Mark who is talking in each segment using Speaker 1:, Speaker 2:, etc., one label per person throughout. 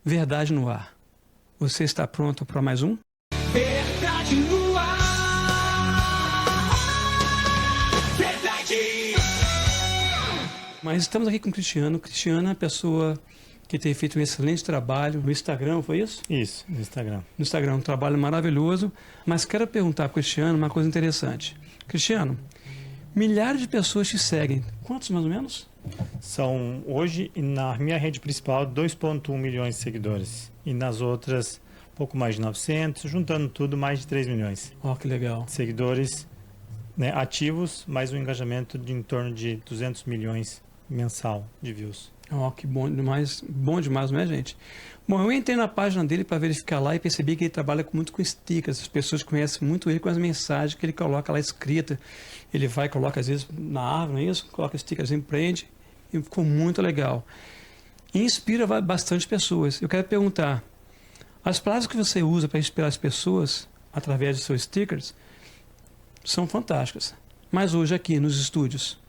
Speaker 1: Verdade no Ar. Você está pronto para mais um?
Speaker 2: Verdade no ar. Verdade.
Speaker 1: Mas estamos aqui com o Cristiano. Cristiano é a pessoa que tem feito um excelente trabalho no Instagram, foi isso?
Speaker 3: Isso, no Instagram.
Speaker 1: No Instagram, um trabalho maravilhoso. Mas quero perguntar para o Cristiano uma coisa interessante. Cristiano, milhares de pessoas te seguem. Quantos mais ou menos?
Speaker 3: São hoje, na minha rede principal, 2,1 milhões de seguidores. E nas outras, pouco mais de 900, juntando tudo, mais de 3 milhões
Speaker 1: Ó, que legal.
Speaker 3: de seguidores, né, ativos, mais um engajamento de em torno de 200 milhões mensal de views.
Speaker 1: Ó, que bom demais, não é, gente? Bom, eu entrei na página dele para verificar lá e percebi que ele trabalha muito com stickers. As pessoas conhecem muito ele com as mensagens que ele coloca lá escrita. Ele vai e coloca, às vezes, na árvore, não é isso? Coloca stickers em prende e ficou muito legal. E inspira bastante pessoas. Eu quero perguntar, as palavras que você usa para inspirar as pessoas através de seus stickers são fantásticas. Mas hoje aqui nos estúdios,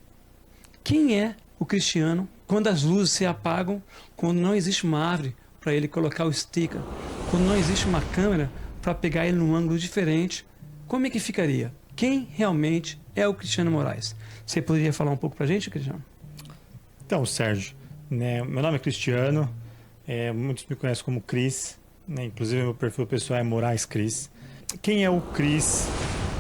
Speaker 1: quem é o Cristiano quando as luzes se apagam, quando não existe uma árvore para ele colocar o sticker, quando não existe uma câmera para pegar ele num ângulo diferente, como é que ficaria? Quem realmente é o Cristiano Moraes? Você poderia falar um pouco para a gente, Cristiano?
Speaker 3: Então, Sérgio, né, meu nome é Cristiano, muitos me conhecem como Cris, né, inclusive meu perfil pessoal é Moraes Cris. Quem é o Cris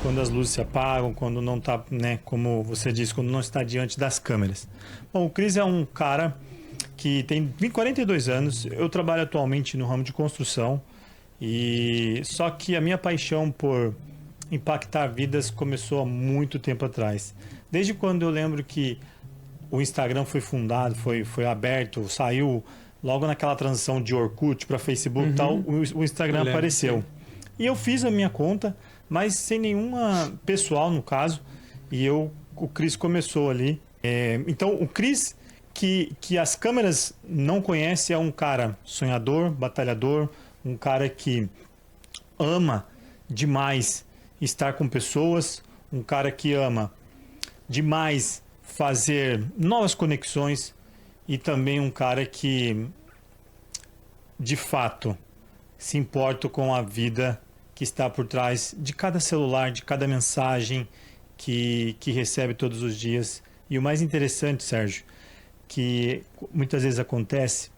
Speaker 3: quando as luzes se apagam, quando não está, né, como você disse, quando não está diante das câmeras? Bom, o Cris é um cara que tem 42 anos, eu trabalho atualmente no ramo de construção, e só que a minha paixão por impactar vidas começou há muito tempo atrás. Desde quando eu lembro que o Instagram foi fundado, foi aberto, saiu logo naquela transição de Orkut para Facebook e tal, o Instagram apareceu. E eu fiz a minha conta, mas sem nenhuma pessoal no caso, e o Cris começou ali. Então o Cris que as câmeras não conhecem é um cara sonhador, batalhador, um cara que ama demais estar com pessoas, um cara que ama demais fazer novas conexões e também um cara que de fato se importa com a vida que está por trás de cada celular, de cada mensagem que recebe todos os dias. E o mais interessante, Sérgio, que muitas vezes acontece,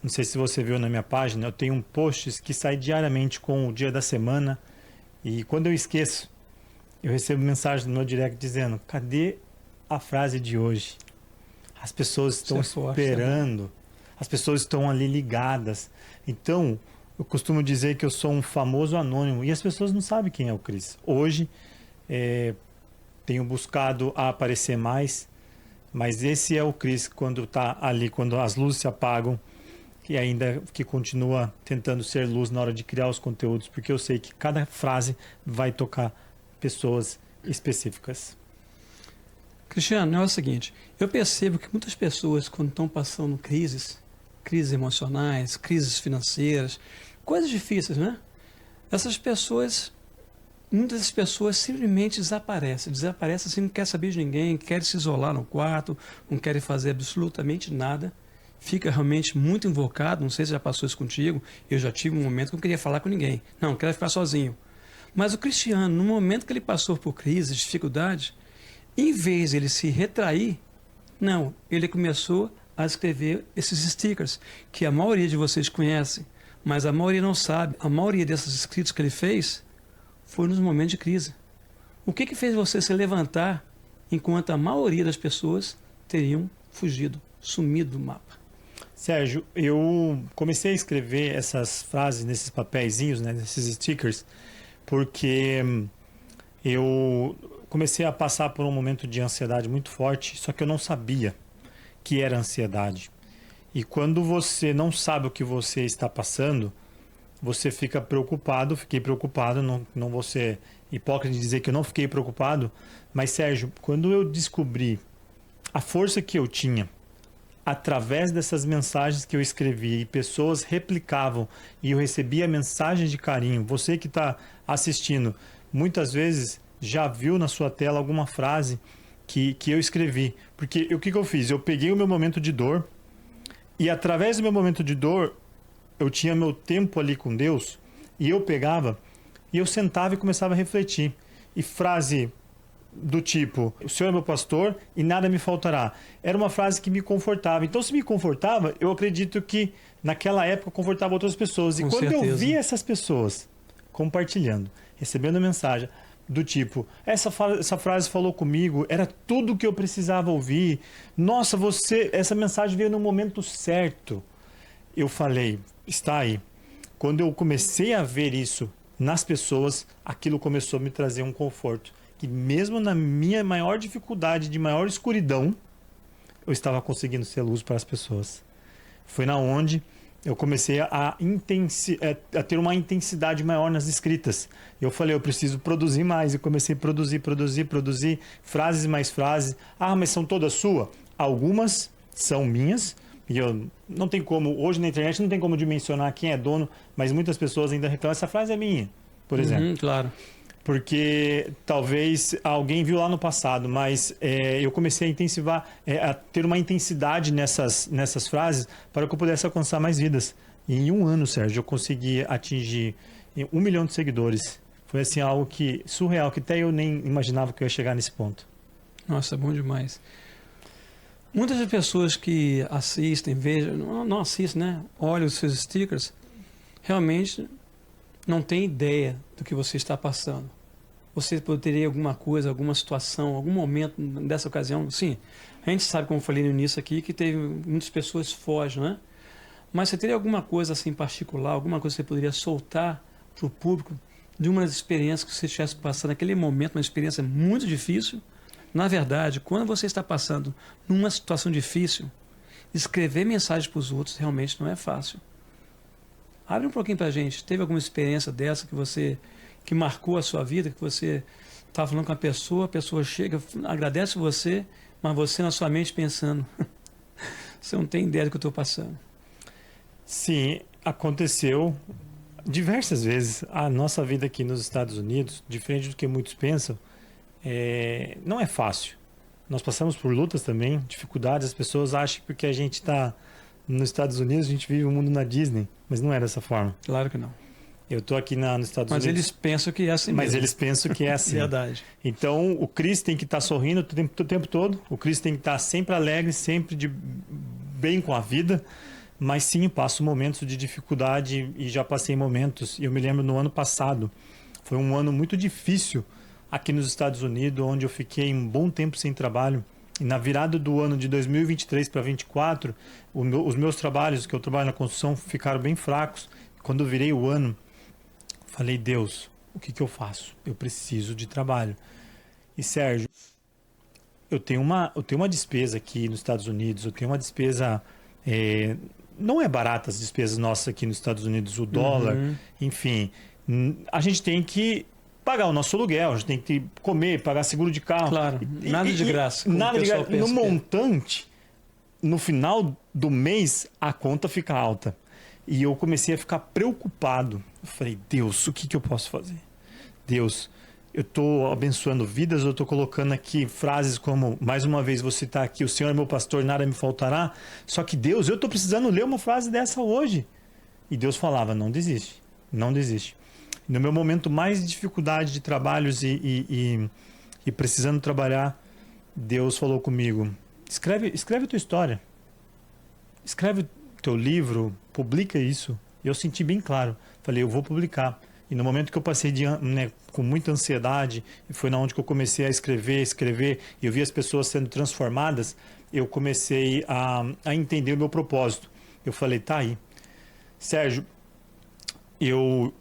Speaker 3: não sei se você viu na minha página, eu tenho posts que saem diariamente com o dia da semana, e quando eu esqueço, eu recebo mensagem no meu direct dizendo: cadê a frase de hoje? As pessoas estão esperando, as pessoas estão ali ligadas. Então, eu costumo dizer que eu sou um famoso anônimo, e as pessoas não sabem quem é o Cris. Hoje, tenho buscado a aparecer mais, mas esse é o Cris quando está ali, quando as luzes se apagam, e ainda que continua tentando ser luz na hora de criar os conteúdos, porque eu sei que cada frase vai tocar pessoas específicas.
Speaker 1: Cristiano, é o seguinte, eu percebo que muitas pessoas, quando estão passando crises emocionais, crises financeiras, coisas difíceis, né? Muitas das pessoas simplesmente desaparecem assim, não quer saber de ninguém, querem se isolar no quarto, não querem fazer absolutamente nada, fica realmente muito invocado. Não sei se já passou isso contigo, eu já tive um momento que eu não queria falar com ninguém, não, quero ficar sozinho. Mas o Cristiano, no momento que ele passou por crises, dificuldades, em vez de ele se retrair, não, ele começou a escrever esses stickers, que a maioria de vocês conhece, mas a maioria não sabe. A maioria desses escritos que ele fez foi nos momentos de crise. O que fez você se levantar enquanto a maioria das pessoas teriam fugido, sumido do mapa?
Speaker 3: Sérgio, eu comecei a escrever essas frases nesses papeizinhos, né, nesses stickers, porque eu comecei a passar por um momento de ansiedade muito forte, só que eu não sabia que era ansiedade. E quando você não sabe o que você está passando, você fica preocupado. Fiquei preocupado, não vou ser hipócrita de dizer que eu não fiquei preocupado, mas Sérgio, quando eu descobri a força que eu tinha através dessas mensagens que eu escrevi e pessoas replicavam e eu recebia mensagens de carinho, você que está assistindo, muitas vezes já viu na sua tela alguma frase que eu escrevi, porque o que eu fiz? Eu peguei o meu momento de dor e através do meu momento de dor eu tinha meu tempo ali com Deus, e eu pegava, e eu sentava e começava a refletir. E frase do tipo, o Senhor é meu pastor e nada me faltará. Era uma frase que me confortava. Então, se me confortava, eu acredito que naquela época confortava outras pessoas. E
Speaker 1: Com
Speaker 3: quando eu
Speaker 1: certeza.
Speaker 3: via essas pessoas compartilhando, recebendo mensagem do tipo, essa frase falou comigo, era tudo que eu precisava ouvir. Nossa, essa mensagem veio no momento certo. Eu falei, está aí. Quando eu comecei a ver isso nas pessoas, aquilo começou a me trazer um conforto. Que mesmo na minha maior dificuldade, de maior escuridão, eu estava conseguindo ser luz para as pessoas. Foi na onde eu comecei a ter uma intensidade maior nas escritas. Eu falei, eu preciso produzir mais. E comecei a produzir, frases mais frases. Ah, mas são todas suas? Algumas são minhas. E eu não tem como, hoje na internet não tem como dimensionar quem é dono, mas muitas pessoas ainda reclamam, essa frase é minha, por exemplo.
Speaker 1: Claro.
Speaker 3: Porque talvez alguém viu lá no passado, mas eu comecei a intensivar, a ter uma intensidade nessas frases para que eu pudesse alcançar mais vidas. E em um ano, Sérgio, eu consegui atingir 1 milhão de seguidores. Foi assim algo surreal, que até eu nem imaginava que eu ia chegar nesse ponto.
Speaker 1: Nossa, bom demais. Muitas das pessoas que assistem, vejam, não assistem, né? Olham os seus stickers, realmente não tem ideia do que você está passando. Você teria alguma coisa, alguma situação, algum momento dessa ocasião? Sim, a gente sabe, como eu falei no início aqui, que teve muitas pessoas fogem, né? Mas você teria alguma coisa assim particular, alguma coisa que você poderia soltar para o público de uma das experiências que você estivesse passando naquele momento, uma experiência muito difícil? Na verdade, quando você está passando numa situação difícil, escrever mensagem para os outros realmente não é fácil. Abre um pouquinho para a gente. Teve alguma experiência dessa que marcou a sua vida, que você estava falando com a pessoa chega, agradece você, mas você na sua mente pensando, você não tem ideia do que eu estou passando.
Speaker 3: Sim, aconteceu diversas vezes. A nossa vida aqui nos Estados Unidos, diferente do que muitos pensam, não é fácil. Nós passamos por lutas também, dificuldades. As pessoas acham que porque a gente está nos Estados Unidos, a gente vive o mundo na Disney, mas não é dessa forma.
Speaker 1: Claro que não.
Speaker 3: Eu estou aqui nos Estados
Speaker 1: Mas
Speaker 3: Unidos.
Speaker 1: eles pensam que é assim mesmo.
Speaker 3: Mas eles pensam que é assim.
Speaker 1: Verdade.
Speaker 3: Então, o Chris tem que estar sorrindo o tempo todo. O Chris tem que estar sempre alegre, sempre bem com a vida. Mas sim, passo momentos de dificuldade e já passei momentos. E eu me lembro no ano passado, foi um ano muito difícil aqui nos Estados Unidos, onde eu fiquei um bom tempo sem trabalho. E na virada do ano de 2023 para 2024, os meus trabalhos, que eu trabalho na construção, ficaram bem fracos. Quando eu virei o ano, falei, Deus, o que eu faço? Eu preciso de trabalho. E Sérgio, eu tenho uma despesa aqui nos Estados Unidos, eu tenho uma despesa... não é barata as despesas nossas aqui nos Estados Unidos, o dólar, enfim. A gente tem que pagar o nosso aluguel, a gente tem que comer, pagar seguro de carro.
Speaker 1: Claro, nada de graça.
Speaker 3: Nada de graça. No montante, no final do mês, a conta fica alta. E eu comecei a ficar preocupado. Eu falei, Deus, o que eu posso fazer? Deus, eu estou abençoando vidas, eu estou colocando aqui frases como, mais uma vez, vou citar aqui, o Senhor é meu pastor, nada me faltará. Só que Deus, eu estou precisando ler uma frase dessa hoje. E Deus falava, não desiste, não desiste. No meu momento mais de dificuldade de trabalhos e precisando trabalhar, Deus falou comigo, escreve a tua história, escreve o teu livro, publica isso. E eu senti bem claro, falei, eu vou publicar. E no momento que eu passei com muita ansiedade, e foi na onde que eu comecei a escrever, e eu vi as pessoas sendo transformadas, eu comecei a entender o meu propósito. Eu falei, tá aí. Sérgio, eu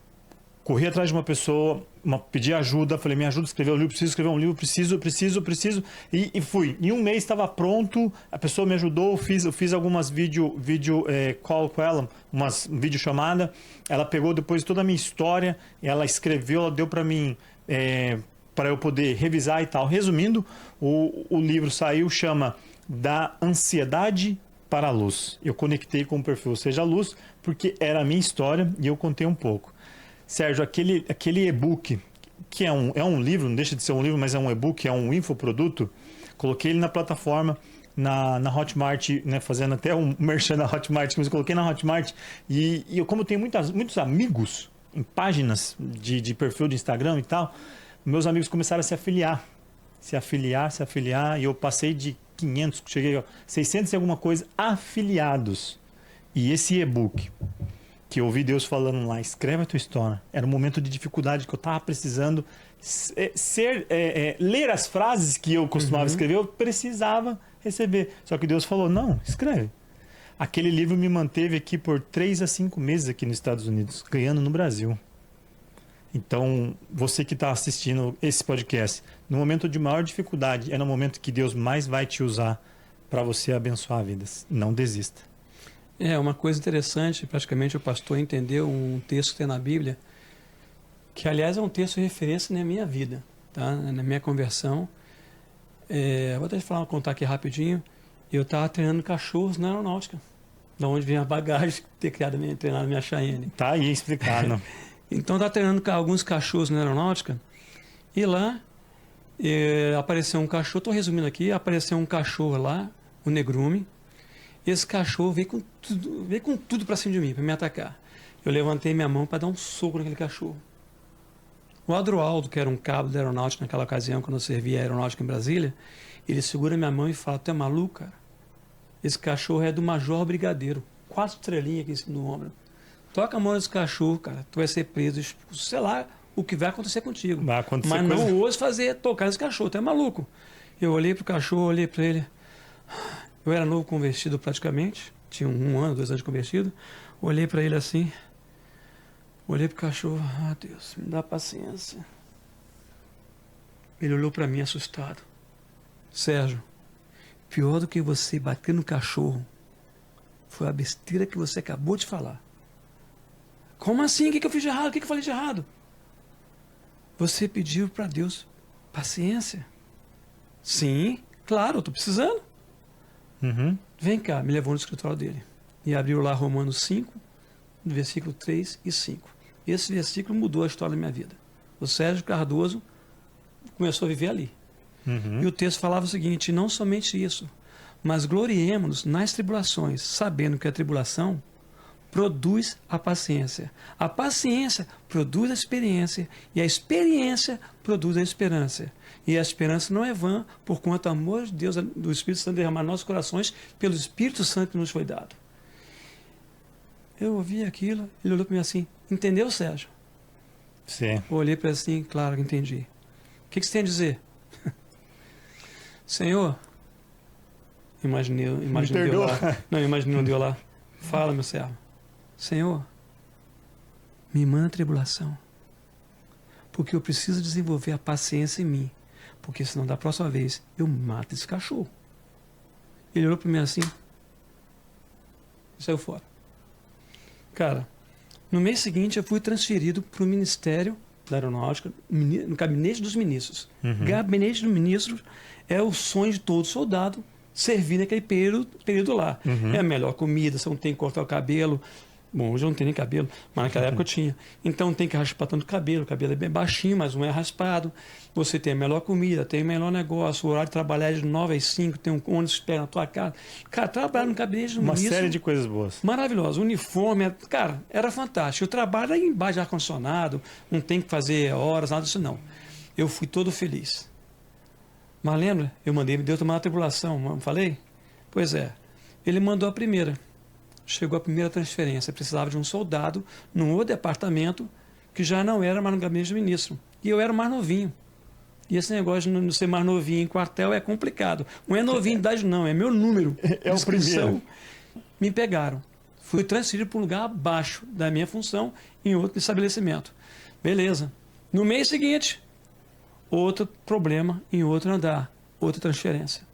Speaker 3: corri atrás de uma pessoa, pedi ajuda, falei, me ajuda a escrever um livro, preciso escrever um livro, preciso. E fui. Em um mês estava pronto, a pessoa me ajudou, eu fiz algumas vídeo call com ela, umas videochamada. Ela pegou depois toda a minha história, ela escreveu, ela deu para mim, para eu poder revisar e tal. Resumindo, o livro saiu, chama Da Ansiedade para a Luz. Eu conectei com o perfil Seja Luz, porque era a minha história e eu contei um pouco. Sérgio, aquele e-book, que é um livro, não deixa de ser um livro, mas é um e-book, é um infoproduto, coloquei ele na plataforma, na Hotmart, né, fazendo até um merchan na Hotmart, mas eu coloquei na Hotmart, e eu, como tenho muitos amigos em páginas de perfil de Instagram e tal, meus amigos começaram a se afiliar, e eu passei de 500, cheguei a 600 e alguma coisa afiliados. E esse e-book que eu ouvi Deus falando lá, escreve a tua história, era um momento de dificuldade que eu estava precisando ler as frases que eu costumava escrever, eu precisava receber. Só que Deus falou, não, escreve. Aquele livro me manteve aqui por 3 a 5 meses aqui nos Estados Unidos, ganhando no Brasil. Então, você que está assistindo esse podcast, no momento de maior dificuldade, é no momento que Deus mais vai te usar para você abençoar vidas. Não desista.
Speaker 1: É uma coisa interessante, praticamente o pastor entendeu um texto que tem na Bíblia, que aliás é um texto de referência na minha vida, tá? Na minha conversão. Vou até contar aqui rapidinho. Eu estava treinando cachorros na aeronáutica, da onde vem a bagagem de ter treinado minha Cheyenne.
Speaker 3: Tá aí explicado.
Speaker 1: Então, estava treinando alguns cachorros na aeronáutica, e lá apareceu um cachorro, estou resumindo aqui, apareceu um cachorro lá, o negrume. Esse cachorro veio com tudo para cima de mim, para me atacar. Eu levantei minha mão para dar um soco naquele cachorro. O Adroaldo, que era um cabo da aeronáutica naquela ocasião, quando eu servia a aeronáutica em Brasília, ele segura minha mão e fala, tu é maluco, cara? Esse cachorro é do Major Brigadeiro, 4 estrelinhas aqui em cima do ombro. Toca a mão nesse cachorro, cara, tu vai ser preso, expulso, sei lá o que vai acontecer contigo.
Speaker 3: Vai acontecer
Speaker 1: mas
Speaker 3: coisa...
Speaker 1: não ouse tocar nesse cachorro, tu é maluco. Eu olhei pro cachorro, olhei para ele. Eu era novo convertido praticamente, tinha 1 ano, 2 anos de convertido. Olhei para ele assim, olhei pro cachorro, Deus, me dá paciência. Ele olhou para mim assustado. Sérgio, pior do que você bater no cachorro foi a besteira que você acabou de falar. Como assim? O que eu fiz de errado? O que eu falei de errado? Você pediu para Deus paciência. Sim, claro, eu estou precisando. Vem cá, me levou no escritório dele. E abriu lá Romanos 5, versículo 3 e 5. Esse versículo mudou a história da minha vida. O Sérgio Cardoso começou a viver ali. E o texto falava o seguinte, não somente isso, mas gloriemo-nos nas tribulações, sabendo que a tribulação produz a paciência produz a experiência, e a experiência produz a esperança. E a esperança não é vã, porquanto o amor de Deus, do Espírito Santo derramar nos nossos corações, pelo Espírito Santo que nos foi dado. Eu ouvi aquilo, ele olhou para mim assim, entendeu, Sérgio?
Speaker 3: Sim.
Speaker 1: Eu olhei para ele assim, claro que entendi. O que você tem a dizer? Senhor, imaginei Deus lá. Não, imaginei um Deus lá. Fala, meu servo. Senhor, me manda a tribulação, porque eu preciso desenvolver a paciência em mim, porque senão da próxima vez eu mato esse cachorro. Ele olhou para mim assim e saiu fora. Cara, no mês seguinte eu fui transferido para o Ministério da Aeronáutica, no Gabinete dos Ministros. Gabinete dos Ministros é o sonho de todo soldado servir naquele período lá. É a melhor comida, você não tem que cortar o cabelo. Bom, hoje eu não tenho nem cabelo, mas naquela época eu tinha. Então tem que raspar tanto o cabelo é bem baixinho, mas não é raspado. Você tem a melhor comida, tem o melhor negócio, o horário de trabalhar é de 9 às 5, tem um ônibus que espera na tua casa. Cara, trabalhar no gabinete do ministro...
Speaker 3: Uma série de coisas boas.
Speaker 1: Maravilhoso. O uniforme, cara, era fantástico. O trabalho era embaixo de ar-condicionado, não tem que fazer horas, nada disso não. Eu fui todo feliz. Mas lembra? Eu mandei Deus tomar uma tribulação, não falei? Pois é. Ele mandou a primeira. Chegou a primeira transferência. Precisava de um soldado num outro departamento que já não era mais no gabinete do ministro. E eu era mais novinho. E esse negócio de não ser mais novinho em quartel é complicado. Não é novinho de idade, não. É meu número.
Speaker 3: É o primeiro.
Speaker 1: Me pegaram. Fui transferido para um lugar abaixo da minha função em outro estabelecimento. Beleza. No mês seguinte, outro problema em outro andar. Outra transferência.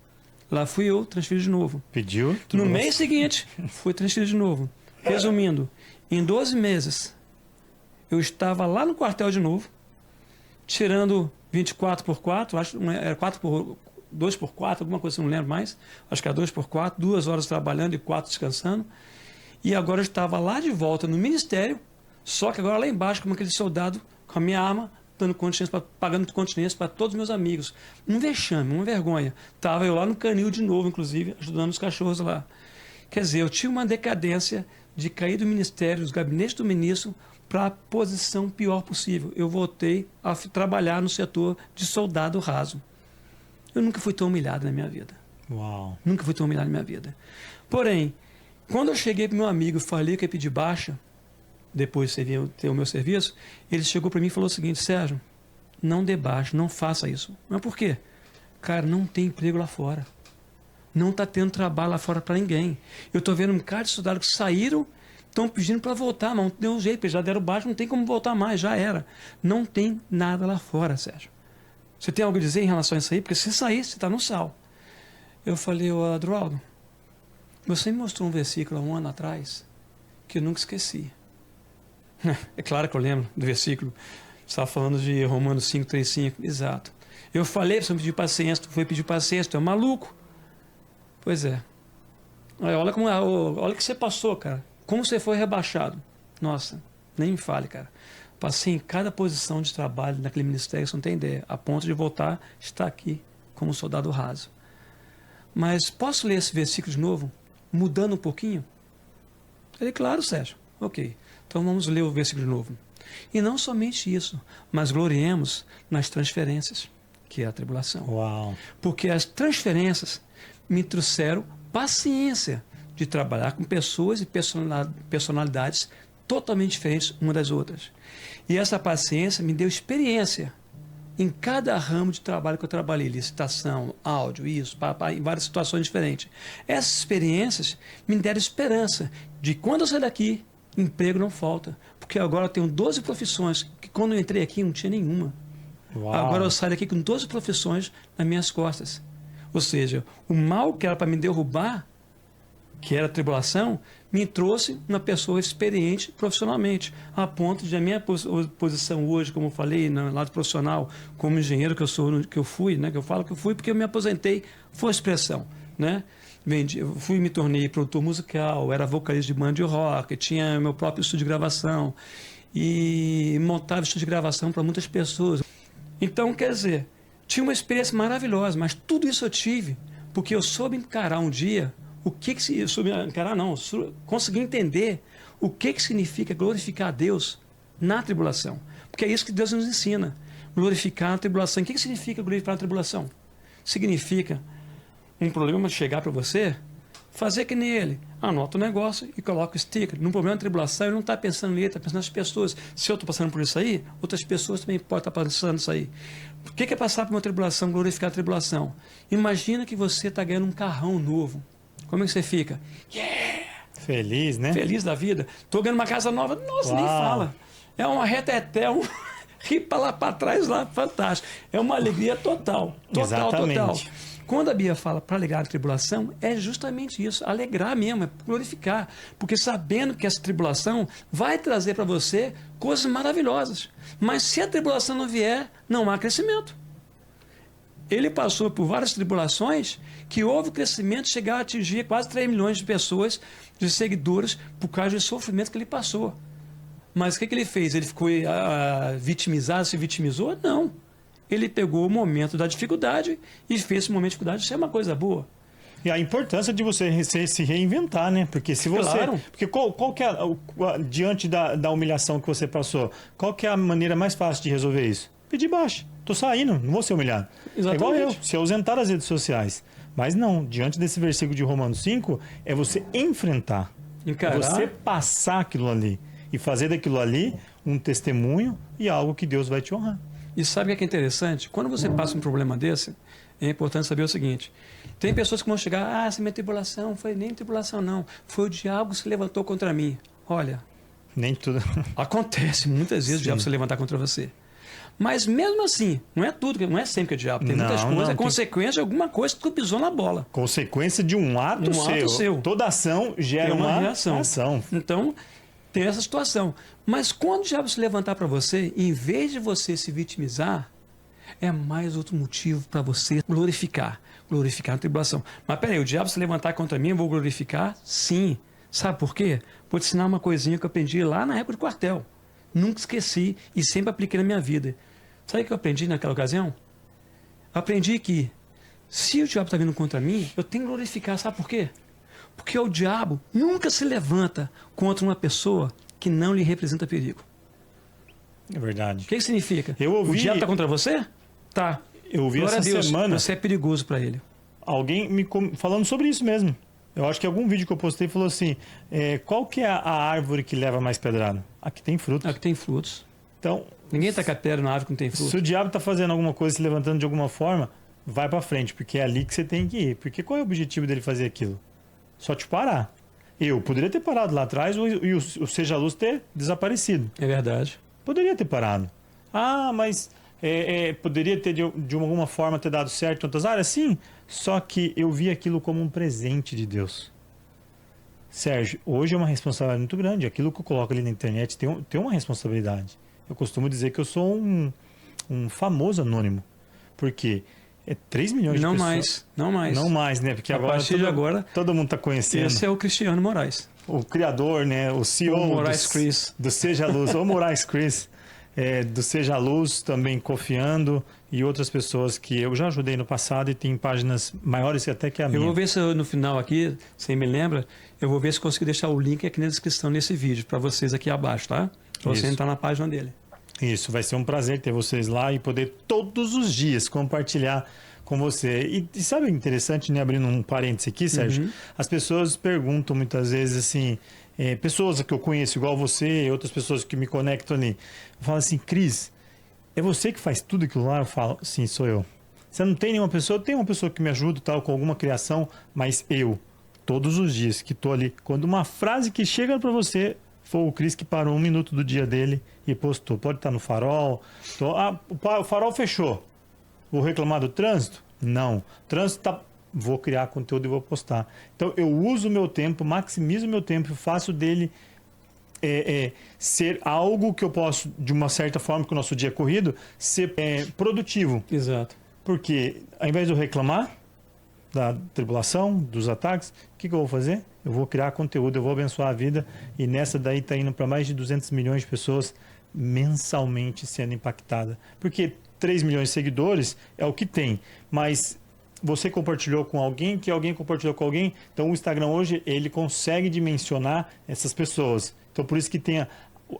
Speaker 1: Lá fui eu, transferido de novo.
Speaker 3: Pediu?
Speaker 1: No mês seguinte, fui transferido de novo. Resumindo, em 12 meses, eu estava lá no quartel de novo, tirando 24x4, acho que era 2x4, alguma coisa assim, não lembro mais. Acho que era 2x4, 2 horas trabalhando e 4 descansando. E agora eu estava lá de volta no ministério, só que agora lá embaixo, como aquele soldado, com a minha arma pagando continência para todos os meus amigos. Um vexame, uma vergonha. Estava eu lá no canil de novo, inclusive, ajudando os cachorros lá. Quer dizer, eu tinha uma decadência de cair do ministério, dos gabinetes do ministro, para a posição pior possível. Eu voltei a trabalhar no setor de soldado raso. Eu nunca fui tão humilhado na minha vida.
Speaker 3: Uau.
Speaker 1: Nunca fui tão humilhado na minha vida. Porém, quando eu cheguei para meu amigo e falei que ia pedir baixa, depois de ter o meu serviço, ele chegou para mim e falou o seguinte: Sérgio, não dê baixa, não faça isso. Mas por quê? Cara, não tem emprego lá fora. Não está tendo trabalho lá fora para ninguém. Eu estou vendo um cara de soldados que saíram, estão pedindo para voltar, mas não deu jeito, eles já deram baixa, não tem como voltar mais, já era. Não tem nada lá fora, Sérgio. Você tem algo a dizer em relação a isso aí? Porque se sair, você está no sal. Eu falei: ô Adroaldo, você me mostrou um versículo há um ano atrás que eu nunca esqueci. É claro que eu lembro do versículo. Você estava falando de Romanos 5, 3, 5. Exato. Eu falei para você pedir paciência, tu foi pedir paciência, tu é maluco. Pois é. Olha o que você passou, cara. Como você foi rebaixado. Nossa, nem me fale, cara. Passei em cada posição de trabalho naquele ministério, você não tem ideia. A ponto de voltar a estar aqui como soldado raso. Mas posso ler esse versículo de novo? Mudando um pouquinho? Ele: claro, Sérgio. Ok. Então vamos ler o versículo de novo. E não somente isso, mas gloriemos nas transferências, que é a tribulação.
Speaker 3: Uau.
Speaker 1: Porque as transferências me trouxeram paciência de trabalhar com pessoas e personalidades totalmente diferentes umas das outras. E essa paciência me deu experiência em cada ramo de trabalho que eu trabalhei, licitação, áudio, isso, em várias situações diferentes. Essas experiências me deram esperança de quando eu sair daqui, emprego não falta. Porque agora eu tenho 12 profissões, que quando eu entrei aqui não tinha nenhuma.
Speaker 3: Uau.
Speaker 1: Agora eu saio daqui com 12 profissões nas minhas costas. Ou seja, o mal que era para me derrubar, que era a tribulação, me trouxe uma pessoa experiente profissionalmente, a ponto de a minha posição hoje, como eu falei, no lado profissional, como engenheiro que eu sou, que eu fui, né, que eu falo que eu fui porque eu me aposentei, foi a expressão, né? Eu me tornei produtor musical, era vocalista de banda de rock, tinha meu próprio estúdio de gravação e montava estúdio de gravação para muitas pessoas. Então, quer dizer, tinha uma experiência maravilhosa, mas tudo isso eu tive porque eu soube encarar um dia consegui entender o que significa glorificar a Deus na tribulação. Porque é isso que Deus nos ensina, glorificar a tribulação. O que significa glorificar a tribulação? Significa um problema chegar para você, fazer que nem ele, anota o negócio e coloca o sticker. Num problema de tribulação, ele não está pensando nele, está pensando nas pessoas. Se eu estou passando por isso aí, outras pessoas também podem estar passando isso aí. O que é passar por uma tribulação, glorificar a tribulação? Imagina que você está ganhando um carrão novo. Como é que você fica? Yeah!
Speaker 3: Feliz, né?
Speaker 1: Feliz da vida. Estou ganhando uma casa nova. Nossa, nem fala. É uma reteté, um ri para lá para trás, lá, fantástico. É uma alegria total.
Speaker 3: Exatamente.
Speaker 1: Total. Quando a Bíblia fala para alegrar a tribulação, é justamente isso. Alegrar mesmo, é glorificar. Porque sabendo que essa tribulação vai trazer para você coisas maravilhosas. Mas se a tribulação não vier, não há crescimento. Ele passou por várias tribulações que houve crescimento, chegar a atingir quase 3 milhões de pessoas, de seguidores, por causa do sofrimento que ele passou. Mas o que ele fez? Ele ficou vitimizado, se vitimizou? Não. Ele pegou o momento da dificuldade e fez esse momento de dificuldade ser uma coisa boa.
Speaker 3: E a importância de você se reinventar, né? Porque se você...
Speaker 1: Claro.
Speaker 3: Porque qual que é, diante da humilhação que você passou, qual que é a maneira mais fácil de resolver isso? Pedir baixa. Tô saindo, não vou ser humilhado.
Speaker 1: Exatamente.
Speaker 3: É igual eu, se ausentar das redes sociais. Mas não, diante desse versículo de Romanos 5, é você enfrentar.
Speaker 1: Encarar.
Speaker 3: É você passar aquilo ali. E fazer daquilo ali um testemunho e algo que Deus vai te honrar.
Speaker 1: E sabe o que é interessante? Quando você passa um problema desse, é importante saber o seguinte. Tem pessoas que vão chegar, essa minha tribulação, foi nem tribulação não. Foi o diabo que se levantou contra mim. Olha,
Speaker 3: nem tudo.
Speaker 1: Acontece muitas vezes o diabo se levantar contra você. Mas mesmo assim, não é tudo, não é sempre que é o diabo. Tem muitas coisas, é consequência de alguma coisa que tu pisou na bola.
Speaker 3: Consequência de um ato seu. Toda ação gera uma reação.
Speaker 1: Então, tem essa situação. Mas quando o diabo se levantar para você, em vez de você se vitimizar, é mais outro motivo para você glorificar a tribulação. Mas peraí, o diabo se levantar contra mim, eu vou glorificar? Sim. Sabe por quê? Vou te ensinar uma coisinha que eu aprendi lá na época do quartel. Nunca esqueci e sempre apliquei na minha vida. Sabe o que eu aprendi naquela ocasião? Aprendi que se o diabo está vindo contra mim, eu tenho que glorificar. Sabe por quê? Porque o diabo nunca se levanta contra uma pessoa que não lhe representa perigo.
Speaker 3: É verdade.
Speaker 1: O que significa?
Speaker 3: Eu ouvi-
Speaker 1: O diabo está contra você? Tá.
Speaker 3: Eu ouvi
Speaker 1: Glória
Speaker 3: essa
Speaker 1: a Deus,
Speaker 3: semana
Speaker 1: você é perigoso para ele.
Speaker 3: alguém falando sobre isso mesmo. Eu acho que algum vídeo que eu postei falou assim, qual que é a árvore que leva mais pedrada? A que tem frutos.
Speaker 1: É que tem frutos.
Speaker 3: Então,
Speaker 1: Ninguém taca pedra na árvore que não tem fruto.
Speaker 3: se o diabo tá fazendo alguma coisa, se levantando de alguma forma, vai pra frente, porque é ali que você tem que ir. Porque qual é o objetivo dele fazer aquilo? Só te parar. Eu poderia ter parado lá atrás e o Seja Luz ter desaparecido.
Speaker 1: É verdade.
Speaker 3: Poderia ter parado. Ah, mas poderia ter de alguma forma ter dado certo em outras áreas? Sim, só que eu vi aquilo como um presente de Deus. Sérgio, hoje é uma responsabilidade muito grande. Aquilo que eu coloco ali na internet tem uma responsabilidade. Eu costumo dizer que eu sou um famoso anônimo. Porque é 3 milhões
Speaker 1: Não
Speaker 3: de pessoas.
Speaker 1: mais, não mais.
Speaker 3: Não mais, né? Porque
Speaker 1: A
Speaker 3: agora
Speaker 1: partir de agora,
Speaker 3: todo mundo está conhecendo.
Speaker 1: esse é o Cristiano Moraes.
Speaker 3: O criador, né? O CEO
Speaker 1: O Moraes Chris.
Speaker 3: do Seja Luz, o Moraes Chris, do Seja Luz, também confiando, e outras pessoas que eu já ajudei no passado e tem páginas maiores até que a minha.
Speaker 1: Eu vou ver se no final aqui, você me lembra, eu vou ver se consigo deixar o link aqui na descrição desse vídeo para vocês aqui abaixo, tá? Para você
Speaker 3: Isso.
Speaker 1: entrar na página dele.
Speaker 3: Isso, vai ser um prazer ter vocês lá e poder todos os dias compartilhar com você. E sabe o interessante, né, abrindo um parênteses aqui, Sérgio? As pessoas perguntam muitas vezes assim, pessoas que eu conheço igual você, outras pessoas que me conectam ali, falam assim, Cris, é você que faz tudo aquilo lá? Eu falo, sim, sou eu. Você não tem nenhuma pessoa? Tem uma pessoa que me ajuda tal, com alguma criação, mas eu, todos os dias que estou ali, quando uma frase que chega para você, foi o Cris que parou 1 minuto do dia dele e postou. Pode estar no farol. O farol fechou. Vou reclamar do trânsito? Não. O trânsito tá... Vou criar conteúdo e vou postar. Então eu uso o meu tempo, maximizo o meu tempo, faço dele ser algo que eu posso, de uma certa forma, que o nosso dia é corrido, ser produtivo.
Speaker 1: Exato.
Speaker 3: Porque ao invés de eu reclamar da tribulação, dos ataques, o que eu vou fazer? Eu vou criar conteúdo, eu vou abençoar a vida, e nessa daí está indo para mais de 200 milhões de pessoas mensalmente sendo impactada. Porque 3 milhões de seguidores é o que tem, mas você compartilhou com alguém, que alguém compartilhou com alguém, então o Instagram hoje ele consegue dimensionar essas pessoas. Então por isso que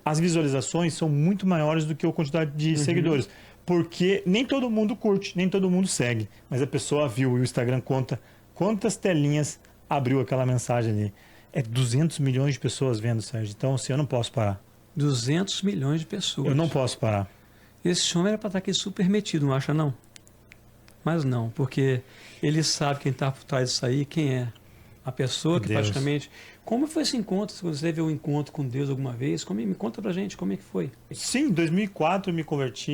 Speaker 3: as visualizações são muito maiores do que a quantidade de seguidores. Porque nem todo mundo curte, nem todo mundo segue, mas a pessoa viu e o Instagram conta quantas telinhas abriu aquela mensagem ali. É 200 milhões de pessoas vendo, Sérgio. Então, assim, eu não posso parar.
Speaker 1: 200 milhões de pessoas.
Speaker 3: Eu não posso parar.
Speaker 1: Esse homem era para estar aqui super metido, não acha não? Mas não, porque ele sabe quem está por trás disso aí, quem é. A pessoa que
Speaker 3: Deus.
Speaker 1: praticamente... Como foi esse encontro? Se você teve um encontro com Deus alguma vez, me conta pra gente como é que foi.
Speaker 3: Sim, em 2004 eu me converti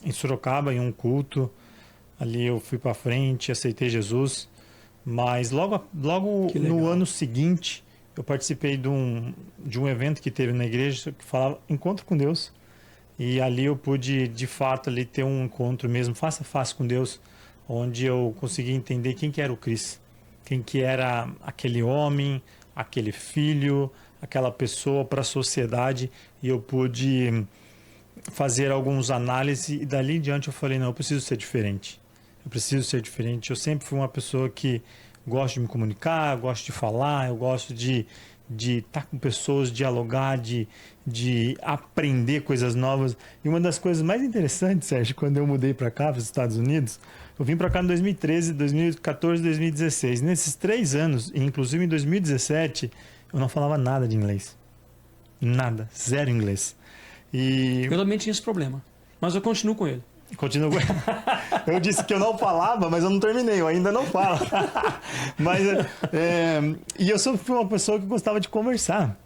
Speaker 3: em Sorocaba, em um culto. Ali eu fui para frente, aceitei Jesus. Mas logo
Speaker 1: Que legal.
Speaker 3: no ano seguinte, eu participei de um evento que teve na igreja que falava Encontro com Deus. E ali eu pude, de fato, ali ter um encontro mesmo, face a face com Deus, onde eu consegui entender quem que era o Cris. Quem que era aquele homem, aquele filho, aquela pessoa para a sociedade. E eu pude fazer algumas análises e dali em diante eu falei, não, eu preciso ser diferente. Eu preciso ser diferente. Eu sempre fui uma pessoa que gosto de me comunicar, gosto de falar, eu gosto de estar com pessoas, dialogar, de aprender coisas novas. E uma das coisas mais interessantes, Sérgio, quando eu mudei para cá, para os Estados Unidos, eu vim para cá em 2013, 2014, 2016. Nesses 3 anos, e inclusive em 2017, eu não falava nada de inglês. Nada, zero inglês. E
Speaker 1: Eu também tinha esse problema, mas eu continuo com ele.
Speaker 3: continuo. Eu disse que eu não falava, mas eu não terminei, eu ainda não falo. Mas, e eu sempre fui uma pessoa que gostava de conversar.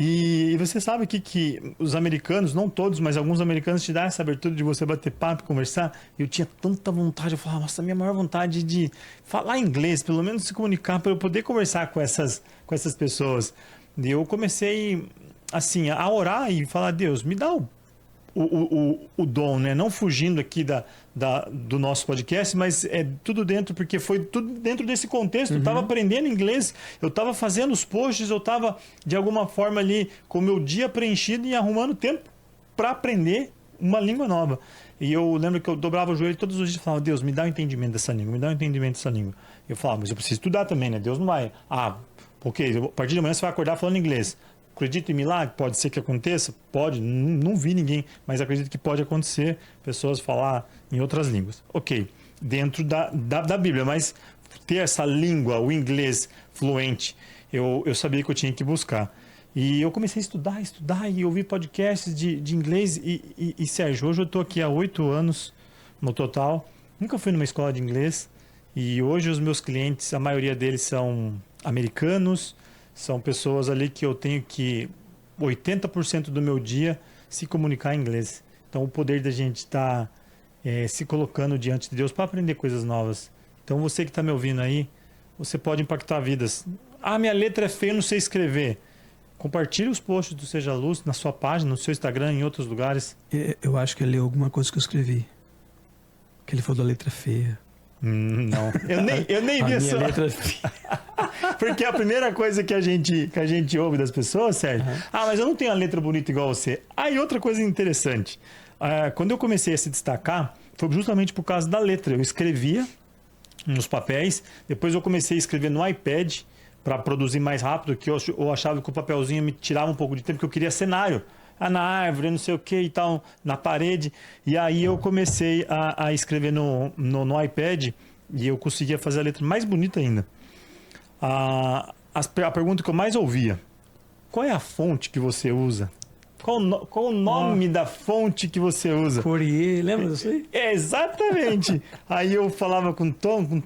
Speaker 3: E você sabe que os americanos, não todos, mas alguns americanos te dão essa abertura de você bater papo, conversar. E eu tinha tanta vontade, eu falava, nossa, a minha maior vontade de falar inglês, pelo menos se comunicar, para eu poder conversar com essas pessoas. E eu comecei, assim, a orar e falar, Deus, me dá o dom, né? Não fugindo aqui do nosso podcast, mas é tudo dentro, porque foi tudo dentro desse contexto. Eu estava aprendendo inglês, eu estava fazendo os posts, eu estava de alguma forma ali com o meu dia preenchido e arrumando tempo para aprender uma língua nova. E eu lembro que eu dobrava o joelho todos os dias e falava, Deus, me dá o entendimento dessa língua, me dá o entendimento dessa língua. Eu falava, mas eu preciso estudar também, né? Deus não vai... porque a partir de amanhã você vai acordar falando inglês. Acredito em milagre? Pode ser que aconteça? Pode, não vi ninguém, mas acredito que pode acontecer, pessoas falar em outras línguas. Ok, dentro da Bíblia, mas ter essa língua, o inglês fluente, eu sabia que eu tinha que buscar. E eu comecei a estudar e ouvir podcasts de inglês. E Sérgio, hoje eu estou aqui há 8 anos no total, nunca fui numa escola de inglês, e hoje os meus clientes, a maioria deles são americanos, são pessoas ali que eu tenho que 80% do meu dia se comunicar em inglês. Então o poder da gente estar se colocando diante de Deus para aprender coisas novas. Então você que está me ouvindo aí, você pode impactar vidas. Minha letra é feia, eu não sei escrever. Compartilhe os posts do Seja Luz na sua página, no seu Instagram, em outros lugares.
Speaker 1: Eu acho que ele leu alguma coisa que eu escrevi. Que ele falou da letra feia.
Speaker 3: Não, eu nem vi essa.
Speaker 1: Letra é feia.
Speaker 3: Porque a primeira coisa que a gente ouve das pessoas, Sérgio, mas eu não tenho a letra bonita igual você. E outra coisa interessante, quando eu comecei a se destacar, foi justamente por causa da letra. Eu escrevia nos papéis, depois eu comecei a escrever no iPad para produzir mais rápido, que eu achava que o papelzinho me tirava um pouco de tempo, porque eu queria cenário. Na árvore, não sei o que e tal, na parede. E aí eu comecei a escrever no iPad e eu conseguia fazer a letra mais bonita ainda. A pergunta que eu mais ouvia: qual é a fonte que você usa? Qual o nome da fonte que você usa?
Speaker 1: Fourier, lembra disso aí?
Speaker 3: Exatamente. Aí eu falava com toda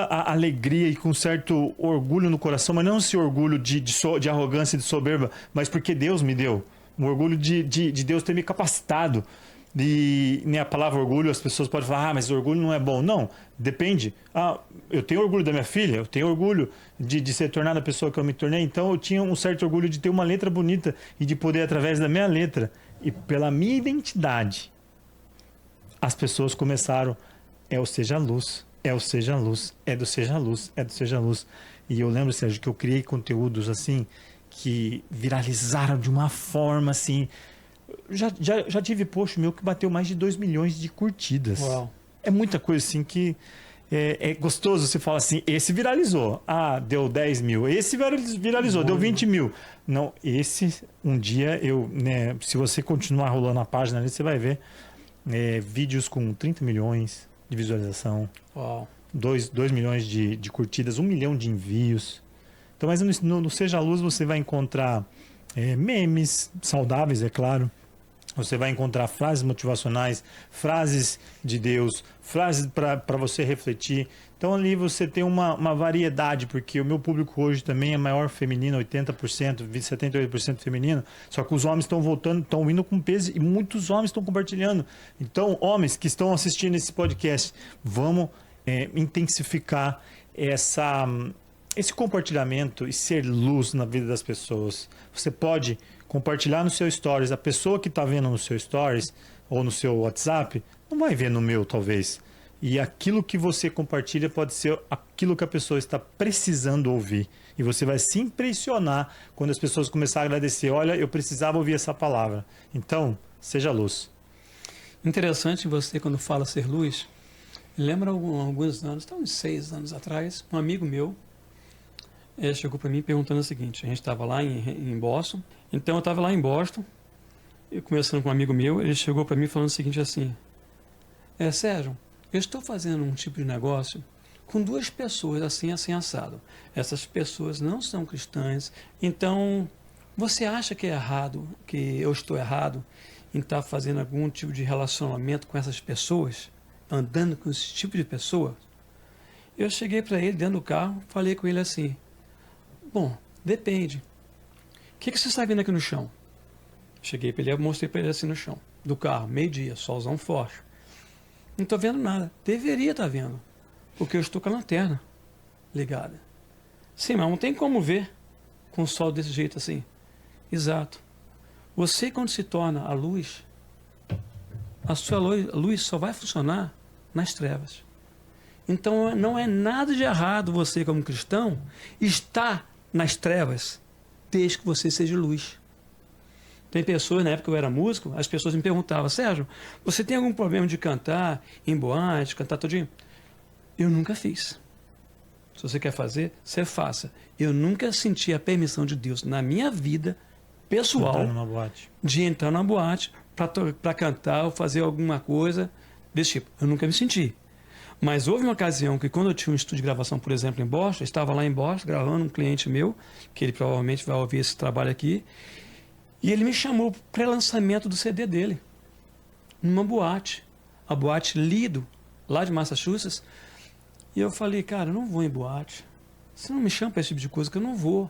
Speaker 3: a alegria e com certo orgulho no coração, mas não esse orgulho de arrogância e de soberba, mas porque Deus me deu. Um orgulho de Deus ter me capacitado. E nem a palavra orgulho, as pessoas podem falar, mas orgulho não é bom. Não, depende. Eu tenho orgulho da minha filha, eu tenho orgulho de ser tornada a pessoa que eu me tornei, então eu tinha um certo orgulho de ter uma letra bonita e de poder, através da minha letra e pela minha identidade, as pessoas começaram, o Seja Luz. É o Seja Luz, é do Seja Luz, é do Seja Luz. E eu lembro, Sérgio, que eu criei conteúdos assim, que viralizaram de uma forma assim. Já tive post meu que bateu mais de 2 milhões de curtidas.
Speaker 1: Uau.
Speaker 3: É muita coisa assim que é gostoso. Você fala assim, esse viralizou. Deu 10 mil. Esse viralizou, deu 20 mil. Não, esse um dia se você continuar rolando a página ali, você vai ver vídeos com 30 milhões de visualização.
Speaker 1: Uau.
Speaker 3: 2 milhões de curtidas, 1 milhão de envios. Então, mas no Seja Luz você vai encontrar memes saudáveis, é claro. Você vai encontrar frases motivacionais, frases de Deus, frases para você refletir. Então ali você tem uma variedade, porque o meu público hoje também é maior feminino, 80%, 78% feminino. Só que os homens estão voltando, estão indo com peso e muitos homens estão compartilhando. Então, homens que estão assistindo esse podcast, vamos intensificar esse compartilhamento e ser luz na vida das pessoas. Você pode compartilhar no seu Stories. A pessoa que está vendo no seu Stories ou no seu WhatsApp não vai ver no meu, talvez. E aquilo que você compartilha pode ser aquilo que a pessoa está precisando ouvir. E você vai se impressionar quando as pessoas começarem a agradecer. Olha, eu precisava ouvir essa palavra. Então, seja luz.
Speaker 1: Interessante você, quando fala ser luz, lembra alguns anos, uns 6 anos atrás, um amigo meu chegou para mim perguntando o seguinte: a gente estava lá em Boston, então eu estava lá em Boston, e conversando com um amigo meu, ele chegou para mim falando o seguinte assim: Sérgio, eu estou fazendo um tipo de negócio com 2 pessoas assim assado. Essas pessoas não são cristãs, então você acha que é errado, que eu estou errado em estar fazendo algum tipo de relacionamento com essas pessoas, andando com esse tipo de pessoa? Eu cheguei para ele dentro do carro, falei com ele assim: bom, depende. O que você está vendo aqui no chão? Cheguei para ele, mostrei para ele assim no chão do carro, meio-dia, solzão forte. Não estou vendo nada. Deveria estar vendo, porque eu estou com a lanterna ligada. Sim, mas não tem como ver com o sol desse jeito assim. Exato. Você, quando se torna a luz, a sua luz só vai funcionar nas trevas. Então não é nada de errado você, como cristão, estar nas trevas, desde que você seja luz. Tem pessoas, na época que eu era músico, as pessoas me perguntavam, Sérgio, você tem algum problema de cantar em boate, cantar todinho? Eu nunca fiz. Se você quer fazer, você faça. Eu nunca senti a permissão de Deus na minha vida pessoal
Speaker 3: Entrar numa boate.
Speaker 1: de entrar numa boate para cantar ou fazer alguma coisa desse tipo. Eu nunca me senti. Mas houve uma ocasião que quando eu tinha um estúdio de gravação, por exemplo, em Boston, eu estava lá em Boston gravando um cliente meu, que ele provavelmente vai ouvir esse trabalho aqui, e ele me chamou para o pré-lançamento do CD dele, numa boate, a boate Lido, lá de Massachusetts. E eu falei, cara, eu não vou em boate. Você não me chama para esse tipo de coisa, que eu não vou.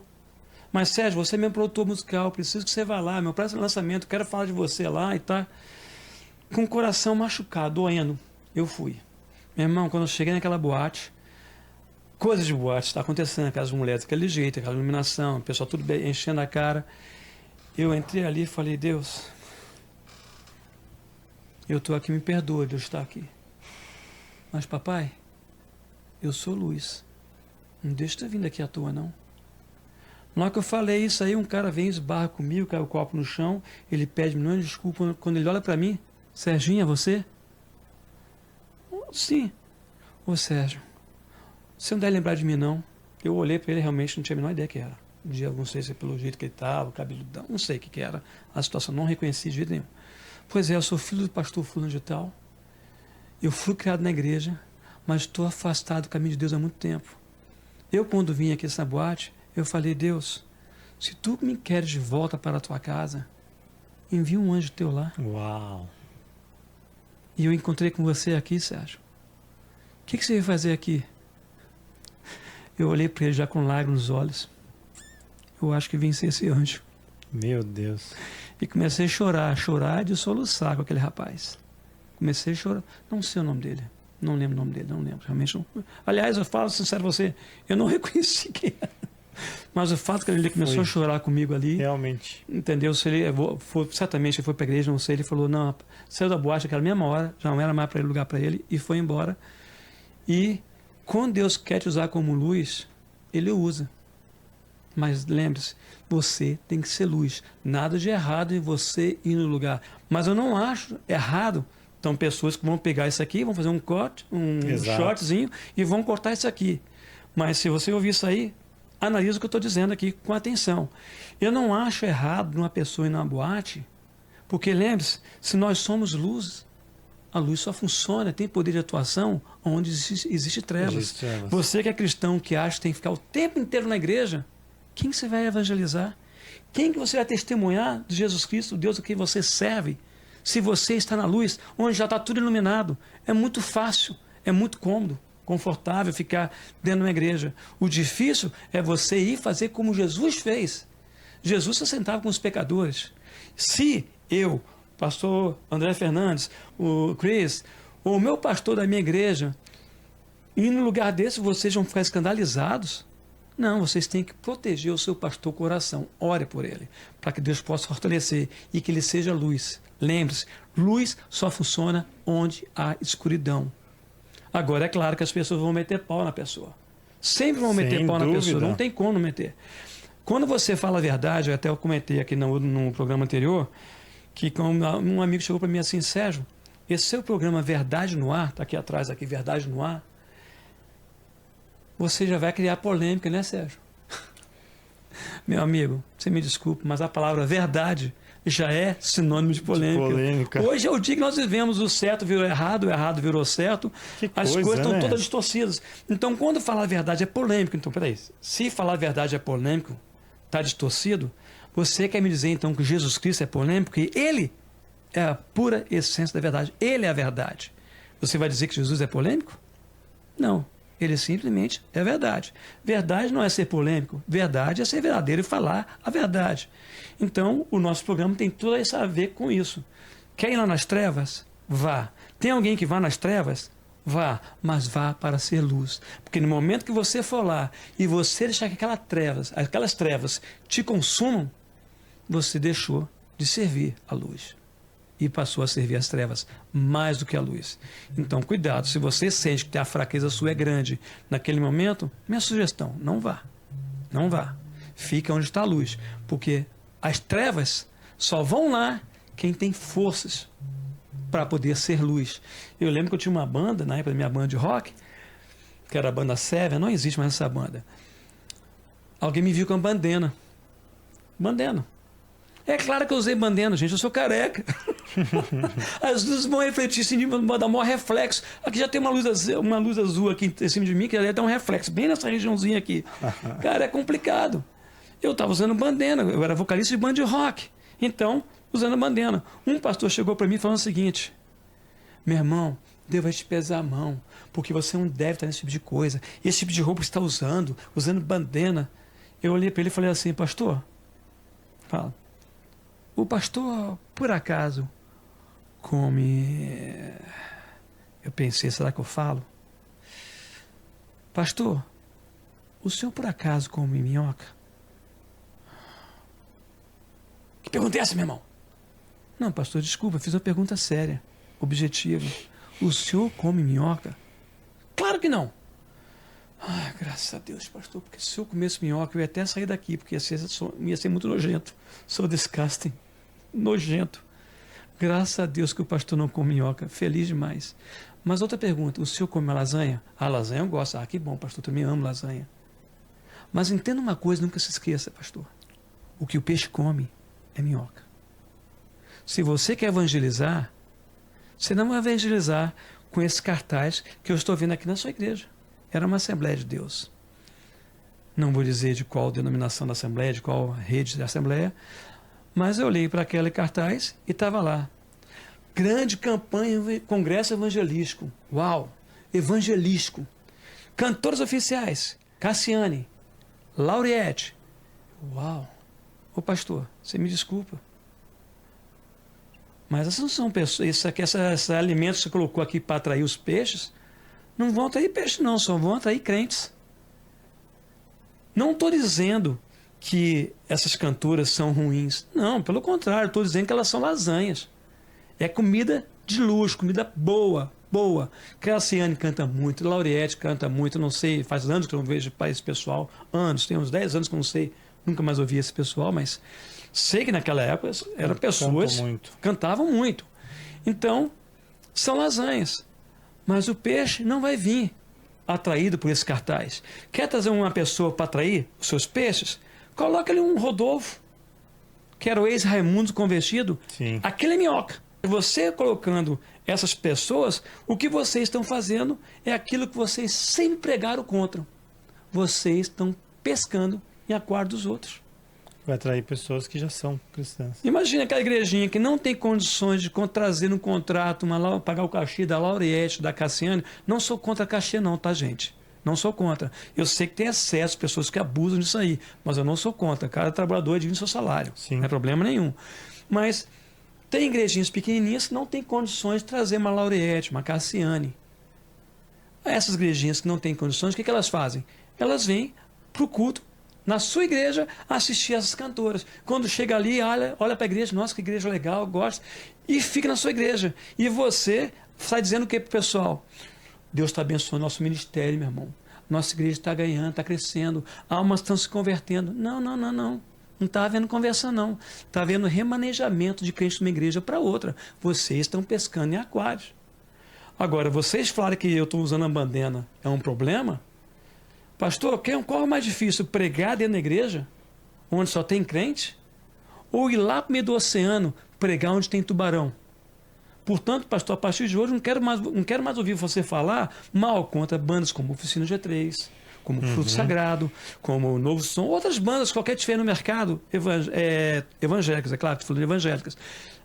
Speaker 1: Mas, Sérgio, você é meu produtor musical, preciso que você vá lá, meu próximo lançamento, quero falar de você lá e tá. Com o coração machucado, doendo, eu fui. Meu irmão, quando eu cheguei naquela boate, coisas de boate está acontecendo, aquelas mulheres daquele jeito, aquela iluminação, o pessoal tudo enchendo a cara. Eu entrei ali e falei, Deus, eu estou aqui, me perdoa de eu estar aqui. Mas, papai, eu sou luz. Não deixa eu vir aqui à toa, não. Na hora que eu falei isso aí, um cara vem, esbarra comigo, cai o copo no chão, ele pede milhões de desculpas. Quando ele olha para mim, Serginho, é você? Sim. Ô Sérgio, você não deve lembrar de mim, não. Eu olhei para ele, realmente não tinha a menor ideia que era. Um dia, não sei se é pelo jeito que ele estava, cabeludão, não sei o que era. A situação não reconheci de jeito nenhum. Pois é, eu sou filho do pastor fulano de tal. Eu fui criado na igreja, mas estou afastado do caminho de Deus há muito tempo. Eu, quando vim aqui nessa boate, eu falei, Deus, se tu me queres de volta para a tua casa, envia um anjo teu lá.
Speaker 3: Uau!
Speaker 1: E eu encontrei com você aqui, Sérgio. O que você veio fazer aqui? Eu olhei para ele já com lágrimas nos olhos. Eu acho que vim ser esse anjo.
Speaker 3: Meu Deus.
Speaker 1: E comecei a chorar de soluçar com aquele rapaz. Comecei a chorar. Não sei o nome dele. Não lembro o nome dele, não lembro. Realmente não. Aliás, eu falo sincero a você, eu não reconheci quem era. Mas o fato que ele começou a chorar comigo ali,
Speaker 3: realmente,
Speaker 1: entendeu? Se ele certamente ele foi para a igreja, não sei, ele falou, não, saiu da boate aquela mesma hora, já não era mais para ele lugar para ele, e foi embora. E quando Deus quer te usar como luz, ele usa. Mas lembre-se, você tem que ser luz. Nada de errado em você ir no lugar. Mas eu não acho errado. Então, pessoas que vão pegar isso aqui, vão fazer um corte, um shortzinho, e vão cortar isso aqui. Mas se você ouvir isso aí, analisa o que eu estou dizendo aqui com atenção. Eu não acho errado uma pessoa ir numa boate, porque lembre-se, se nós somos luz, a luz só funciona, tem poder de atuação onde existe trevas. Você que é cristão, que acha que tem que ficar o tempo inteiro na igreja, quem você vai evangelizar? Quem que você vai testemunhar de Jesus Cristo, Deus a quem você serve? Se você está na luz, onde já está tudo iluminado, é muito fácil, é muito cômodo, confortável ficar dentro de uma igreja. O difícil é você ir fazer como Jesus fez. Jesus se sentava com os pecadores. Se eu, pastor André Fernandes, o Chris, ou o meu pastor da minha igreja, ir no lugar desse, vocês vão ficar escandalizados? Não, vocês têm que proteger o seu pastor coração. Ore por ele, para que Deus possa fortalecer e que ele seja luz. Lembre-se, luz só funciona onde há escuridão. Agora, é claro que as pessoas vão meter pau na pessoa. Sempre vão meter pau na pessoa, não tem como não meter. Quando você fala a verdade, eu até comentei aqui no programa anterior, que um amigo chegou para mim assim, Sérgio, esse seu programa Verdade no Ar, está aqui atrás, aqui, Verdade no Ar, você já vai criar polêmica, né, Sérgio? Meu amigo, você me desculpe, mas a palavra verdade já é sinônimo de polêmica. Hoje é o dia que nós vivemos, o certo virou errado, o errado virou certo, as coisas estão todas distorcidas. Então, quando falar a verdade é polêmico, então, peraí, se falar a verdade é polêmico, está distorcido, você quer me dizer, então, que Jesus Cristo é polêmico, que Ele é a pura essência da verdade, Ele é a verdade. Você vai dizer que Jesus é polêmico? Não. Ele simplesmente é verdade. Verdade não é ser polêmico. Verdade é ser verdadeiro e falar a verdade. Então, o nosso programa tem tudo isso a ver com isso. Quer ir lá nas trevas? Vá. Tem alguém que vá nas trevas? Vá. Mas vá para ser luz. Porque no momento que você for lá e você deixar que aquelas trevas te consumam, você deixou de servir a luz. E passou a servir as trevas mais do que a luz. Então, cuidado, se você sente que a fraqueza sua é grande naquele momento, minha sugestão, não vá. Não vá. Fica onde está a luz. Porque as trevas Só vão lá quem tem forças para poder ser luz. Eu lembro que eu tinha uma banda, na época da minha banda de rock, que era a banda Seven, não existe mais essa banda. Alguém me viu com a bandana. Bandana. É claro que eu usei bandana, gente, eu sou careca. As luzes vão refletir em cima, vão dar um maior reflexo. Aqui já tem uma luz azul aqui em cima de mim, que ali dá um reflexo, bem nessa regiãozinha aqui. Cara, é complicado. Eu estava usando bandana, eu era vocalista de banda de rock. Então, usando bandana. Um pastor chegou para mim falando o seguinte: meu irmão, Deus vai te pesar a mão, porque você não deve estar nesse tipo de coisa. Esse tipo de roupa que você está usando bandana. Eu olhei para ele e falei assim: pastor, fala. O pastor, por acaso, come... Eu pensei, será que eu falo? Pastor, o senhor por acaso come minhoca? Que pergunta é essa, meu irmão? Não, pastor, desculpa, fiz uma pergunta séria, objetiva. O senhor come minhoca? Claro que não. Ah, graças a Deus, pastor, porque se eu comesse minhoca, eu ia até sair daqui, porque ia ser muito nojento. Sou disgusting. Nojento. Graças a Deus que o pastor não come minhoca. Feliz demais. Mas outra pergunta: o senhor come lasanha? Ah, lasanha eu gosto. Ah, que bom, pastor, também amo lasanha. Mas entenda uma coisa, nunca se esqueça, pastor. O que o peixe come é minhoca. Se você quer evangelizar, você não vai evangelizar com esse cartaz que eu estou vendo aqui na sua igreja. Era uma Assembleia de Deus. Não vou dizer de qual denominação da Assembleia, de qual rede da Assembleia, mas eu olhei para aquele cartaz e estava lá: grande campanha, congresso evangelístico. Uau! Evangelístico. Cantores oficiais: Cassiane, Lauriette. Uau! Ô pastor, você me desculpa, mas essas não são pessoas, esses alimentos que você colocou aqui para atrair os peixes, não vão atrair peixe não, só vão atrair crentes. Não estou dizendo que essas cantoras são ruins. Não, pelo contrário, estou dizendo que elas são lasanhas. É comida de luxo, comida boa, boa. Cassiane canta muito, Lauriette canta muito, não sei, faz anos que eu não vejo esse pessoal, anos, tem uns 10 anos que eu não sei, nunca mais ouvi esse pessoal, mas sei que naquela época eram pessoas que cantavam muito. Então, são lasanhas. Mas o peixe não vai vir atraído por esse cartaz. Quer trazer uma pessoa para atrair os seus peixes? Coloca ali um Rodolfo, que era o ex-Raimundo convertido.
Speaker 3: Sim.
Speaker 1: Aquele é minhoca. Você colocando essas pessoas, o que vocês estão fazendo é aquilo que vocês sempre pregaram contra. Vocês estão pescando em aquário dos outros.
Speaker 3: Vai atrair pessoas que já são cristãs.
Speaker 1: Imagina aquela igrejinha que não tem condições de trazer no contrato, pagar o cachê da Lauriette, da Cassiane. Não sou contra cachê não, tá, gente? Não sou contra. Eu sei que tem excesso, pessoas que abusam disso aí, mas eu não sou contra. Cada trabalhador é digno do seu salário.
Speaker 3: Sim.
Speaker 1: Não é problema nenhum. Mas tem igrejinhas pequenininhas que não têm condições de trazer uma Lauriette, uma Cassiane. Essas igrejinhas que não têm condições, o que elas fazem? Elas vêm para o culto, na sua igreja, assistir essas cantoras. Quando chega ali, olha para a igreja, nossa, que igreja legal, gosto, e fica na sua igreja. E você sai dizendo o que para o pessoal? Deus está abençoando nosso ministério, meu irmão. Nossa igreja está ganhando, está crescendo, almas estão se convertendo. Não. Não está havendo conversão, não. Está havendo remanejamento de crentes de uma igreja para outra. Vocês estão pescando em aquários. Agora, vocês falarem que eu estou usando a bandana é um problema? Pastor, qual é mais difícil? Pregar dentro da igreja, onde só tem crente? Ou ir lá para o meio do oceano, pregar onde tem tubarão? Portanto, pastor, a partir de hoje, não quero mais ouvir você falar mal contra bandas como Oficina G3, como Fruto Sagrado, como Novo Som, outras bandas, qualquer que tiver no mercado, evangélicas, é claro, falando de evangélicas,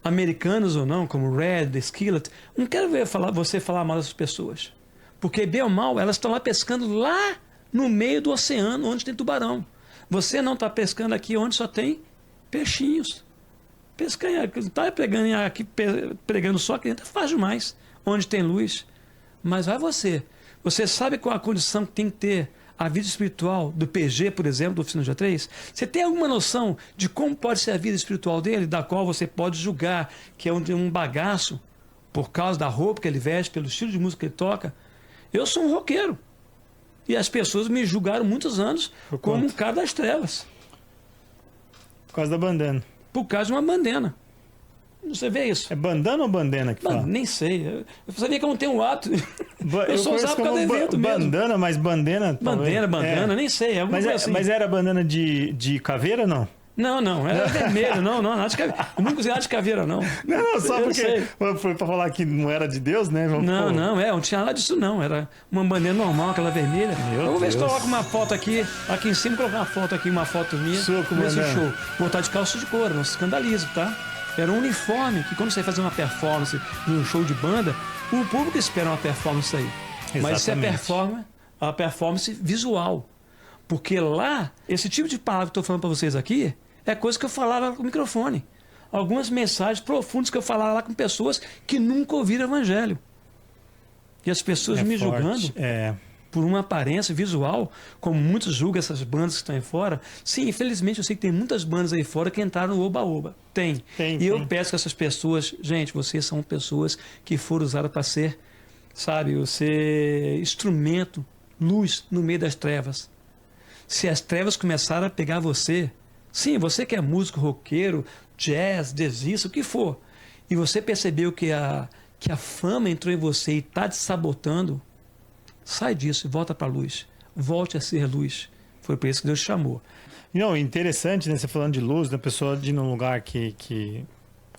Speaker 1: americanas ou não, como Red, The Skillet. Não quero ver você falar mal dessas pessoas. Porque, bem ou mal, elas estão lá pescando lá no meio do oceano, onde tem tubarão. Você não está pescando aqui onde só tem peixinhos. Pescanha, não está pregando só cliente, é fácil demais, onde tem luz. Mas vai você. Você sabe qual a condição que tem que ter a vida espiritual do PG, por exemplo, do Oficina G3? Você tem alguma noção de como pode ser a vida espiritual dele, da qual você pode julgar que é um bagaço por causa da roupa que ele veste, pelo estilo de música que ele toca? Eu sou um roqueiro. E as pessoas me julgaram muitos anos como um cara das trevas.
Speaker 3: Por causa da bandana.
Speaker 1: por causa de uma bandana. Você vê isso?
Speaker 3: É bandana ou bandana que fala?
Speaker 1: Nem sei. Eu sabia que eu não tenho um ato. Eu só
Speaker 3: conheço
Speaker 1: usava por causa do
Speaker 3: como
Speaker 1: evento mesmo.
Speaker 3: bandana, mas bandana... talvez.
Speaker 1: Bandana, nem sei. Alguma
Speaker 3: Mas,
Speaker 1: coisa assim.
Speaker 3: mas era bandana de caveira, não?
Speaker 1: Não, era vermelho, não, nada de caveira. Eu nunca usei nada de caveira, não.
Speaker 3: Não, só
Speaker 1: Eu
Speaker 3: porque
Speaker 1: sei.
Speaker 3: foi pra falar que não era de Deus, né?
Speaker 1: Não tinha nada disso, não. Era uma bandeira normal, aquela vermelha.
Speaker 3: Meu
Speaker 1: Eu vou ver se
Speaker 3: Deus.
Speaker 1: coloco uma foto aqui em cima, colocar uma foto minha.
Speaker 3: Sua com
Speaker 1: nesse
Speaker 3: bandana.
Speaker 1: show. Vou botar de calça de couro, não se escandalize, tá? Era um uniforme que quando você vai fazer uma performance num show de banda, o público espera uma performance aí. Mas isso é
Speaker 3: Exatamente.
Speaker 1: a performance visual. Porque lá, esse tipo de palavra que eu estou falando para vocês aqui, é coisa que eu falava com o microfone. Algumas mensagens profundas que eu falava lá com pessoas que nunca ouviram o evangelho. E as pessoas me
Speaker 3: forte.
Speaker 1: julgando por uma aparência visual, como muitos julgam essas bandas que estão aí fora. Sim, infelizmente eu sei que tem muitas bandas aí fora que entraram no Oba-Oba. Tem. E eu peço que essas pessoas, gente, vocês são pessoas que foram usadas para ser, sabe, ser instrumento, luz no meio das trevas. Se as trevas começarem a pegar você, sim, você que é músico, roqueiro, jazz, jazzista, o que for, e você percebeu que a fama entrou em você e está te sabotando, sai disso e volta para a luz. Volte a ser luz. Foi por isso que Deus te chamou.
Speaker 3: Não, interessante, né? Você falando de luz, da pessoa de ir num lugar que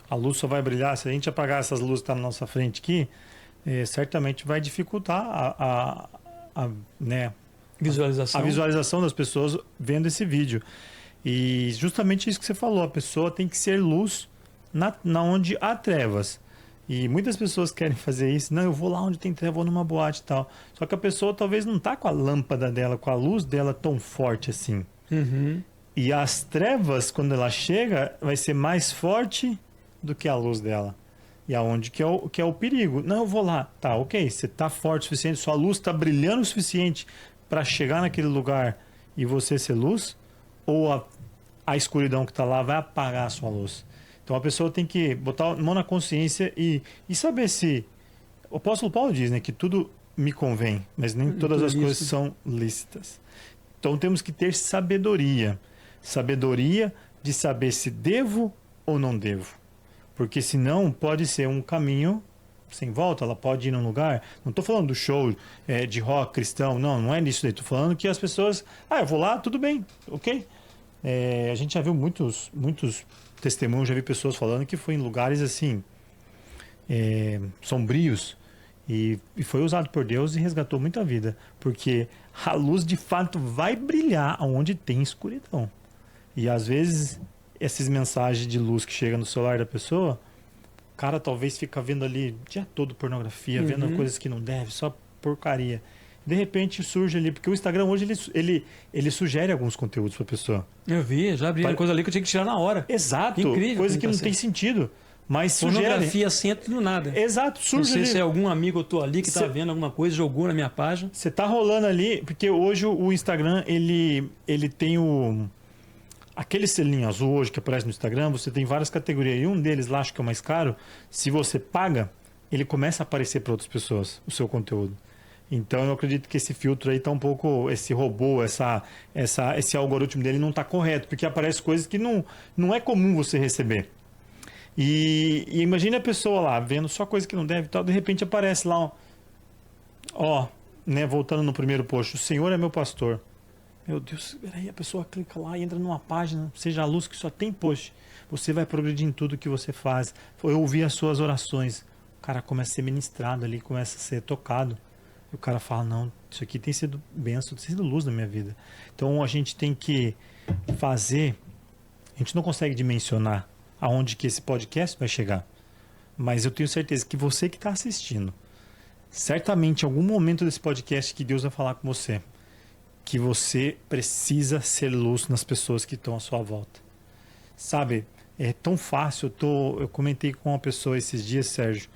Speaker 3: a luz só vai brilhar. Se a gente apagar essas luzes que estão na nossa frente aqui, certamente vai dificultar né,
Speaker 1: Visualização.
Speaker 3: a visualização das pessoas vendo esse vídeo. E justamente isso que você falou, a pessoa tem que ser luz na onde há trevas. E muitas pessoas querem fazer isso. Não, eu vou lá onde tem treva, vou numa boate e tal. Só que a pessoa talvez não tá com a lâmpada dela, com a luz dela tão forte assim.
Speaker 1: Uhum.
Speaker 3: E as trevas, quando ela chega, vai ser mais forte do que a luz dela. E aonde que é o perigo? Não, eu vou lá. Tá, ok, você tá forte o suficiente, sua luz tá brilhando o suficiente para chegar naquele lugar e você ser luz? Ou a escuridão que tá lá vai apagar a sua luz? Então a pessoa tem que botar a mão na consciência e saber se... O apóstolo Paulo diz, né, que tudo me convém, mas nem todas as coisas são lícitas. Então temos que ter sabedoria. Sabedoria de saber se devo ou não devo. Porque senão pode ser um caminho sem volta, ela pode ir num lugar... Não estou falando do show de rock cristão, não é nisso daí. Estou falando que as pessoas... eu vou lá, tudo bem, ok? A gente já viu muitos testemunhos, já vi pessoas falando que foi em lugares assim, sombrios, e foi usado por Deus e resgatou muita vida, porque a luz de fato vai brilhar onde tem escuridão. E às vezes essas mensagens de luz que chegam no celular da pessoa, o cara talvez fica vendo ali o dia todo pornografia, vendo coisas que não deve, só porcaria. De repente surge ali, porque o Instagram hoje ele sugere alguns conteúdos para a pessoa.
Speaker 1: Eu vi, já abri uma coisa ali que eu tinha que tirar na hora.
Speaker 3: Exato,
Speaker 1: Incrível,
Speaker 3: coisa que
Speaker 1: tá
Speaker 3: não
Speaker 1: certo.
Speaker 3: tem sentido, mas sugere.
Speaker 1: Pornografia senta do nada.
Speaker 3: Exato,
Speaker 1: Não
Speaker 3: surge
Speaker 1: sei
Speaker 3: ali.
Speaker 1: se é algum amigo eu tô ali que tá
Speaker 3: Cê-
Speaker 1: vendo alguma coisa, jogou na minha página.
Speaker 3: Você tá rolando ali, porque hoje o Instagram, ele tem aquele selinho azul hoje que aparece no Instagram, você tem várias categorias, e um deles lá, acho que é o mais caro, se você paga, ele começa a aparecer para outras pessoas, o seu conteúdo. Então eu acredito que esse filtro aí tá um pouco, esse robô, esse algoritmo dele não tá correto, porque aparece coisas que não é comum você receber. E imagine a pessoa lá, vendo só coisa que não deve e tal, de repente aparece lá, né, voltando no primeiro post, o Senhor é meu pastor. Meu Deus, peraí, a pessoa clica lá e entra numa página, seja a luz que só tem post. Você vai progredir em tudo que você faz. Eu ouvi as suas orações. O cara começa a ser ministrado ali, começa a ser tocado. E o cara fala, não, isso aqui tem sido bênção, tem sido luz na minha vida. Então a gente tem que fazer, a gente não consegue dimensionar aonde que esse podcast vai chegar. Mas eu tenho certeza que você que está assistindo, certamente em algum momento desse podcast que Deus vai falar com você, que você precisa ser luz nas pessoas que estão à sua volta. Sabe, é tão fácil, eu comentei com uma pessoa esses dias, Sérgio,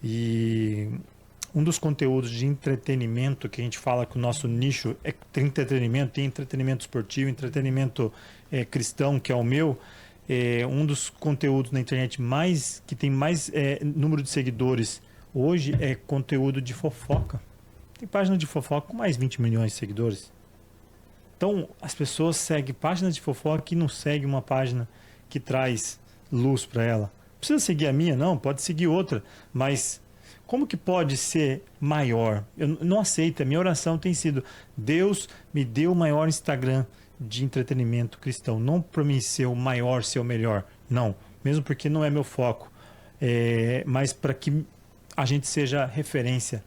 Speaker 3: e um dos conteúdos de entretenimento que a gente fala que o nosso nicho é entretenimento, tem entretenimento esportivo, entretenimento cristão, que é o meu, um dos conteúdos na internet que tem mais número de seguidores hoje é conteúdo de fofoca. Tem página de fofoca com mais 20 milhões de seguidores. Então, as pessoas seguem páginas de fofoca e não seguem uma página que traz luz para ela. Não precisa seguir a minha, não, pode seguir outra, mas como que pode ser maior? Eu não aceito. A minha oração tem sido: Deus me deu o maior Instagram de entretenimento cristão, não para mim ser o maior, ser o melhor, não, mesmo porque não é meu foco, mas para que a gente seja referência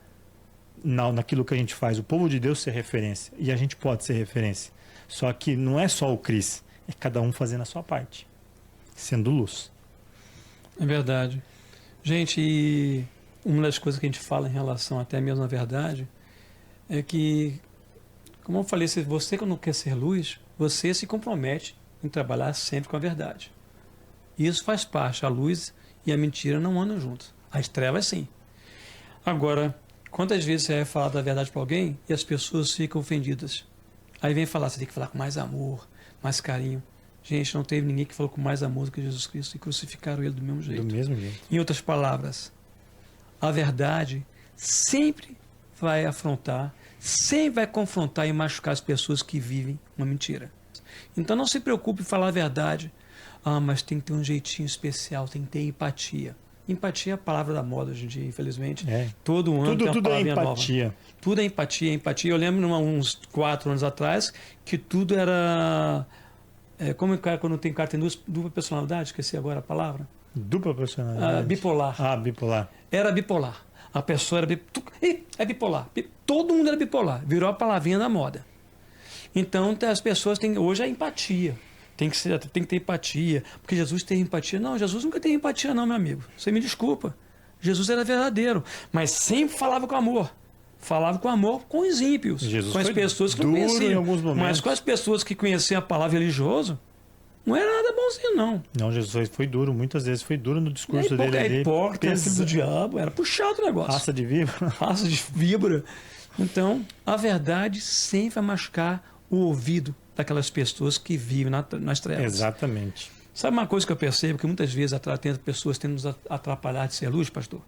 Speaker 3: naquilo que a gente faz, o povo de Deus ser referência, e a gente pode ser referência, só que não é só o Cris, é cada um fazendo a sua parte, sendo luz.
Speaker 1: É verdade. Gente, e uma das coisas que a gente fala em relação até mesmo à verdade é que, como eu falei, se você não quer ser luz, você se compromete em trabalhar sempre com a verdade. Isso faz parte. A luz e a mentira não andam juntos. As trevas, sim. Agora, quantas vezes você vai falar da verdade para alguém e as pessoas ficam ofendidas? Aí vem falar, você tem que falar com mais amor, mais carinho. Gente, não teve ninguém que falou com mais amor do que Jesus Cristo e crucificaram ele do mesmo jeito.
Speaker 3: Do mesmo jeito.
Speaker 1: Em outras palavras, a verdade sempre vai afrontar, sempre vai confrontar e machucar as pessoas que vivem uma mentira. Então não se preocupe em falar a verdade. Mas tem que ter um jeitinho especial, tem que ter empatia. Empatia é a palavra da moda hoje em dia, infelizmente. Todo ano tem uma palavrinha nova. Tudo é empatia, empatia. Eu lembro uns 4 anos atrás que tudo era... como é que quando tem cara tem dupla personalidade? Esqueci agora a palavra.
Speaker 3: Dupla personalidade?
Speaker 1: Bipolar.
Speaker 3: Bipolar.
Speaker 1: Era bipolar. A pessoa era é bipolar. Todo mundo era bipolar. Virou a palavrinha da moda. Então as pessoas têm... Hoje é empatia. Tem que ter empatia. Porque Jesus teve empatia. Não, Jesus nunca teve empatia não, meu amigo. Você me desculpa. Jesus era verdadeiro. Mas sempre falava com amor. Falava com amor com os ímpios.
Speaker 3: Jesus
Speaker 1: com as pessoas que não conheciam.
Speaker 3: Em alguns momentos.
Speaker 1: Mas com as pessoas que conheciam a palavra religioso, não era nada bonzinho, não.
Speaker 3: Não, Jesus foi duro. Muitas vezes foi duro no discurso dele.
Speaker 1: É hipócrita, é filho do diabo. Era puxado o negócio.
Speaker 3: Raça de víbora.
Speaker 1: Raça de víbora. Então, a verdade sempre vai machucar o ouvido daquelas pessoas que vivem nas trevas.
Speaker 3: Exatamente.
Speaker 1: Sabe uma coisa que eu percebo? Que muitas vezes pessoas tentam nos atrapalhar de ser luz, pastor?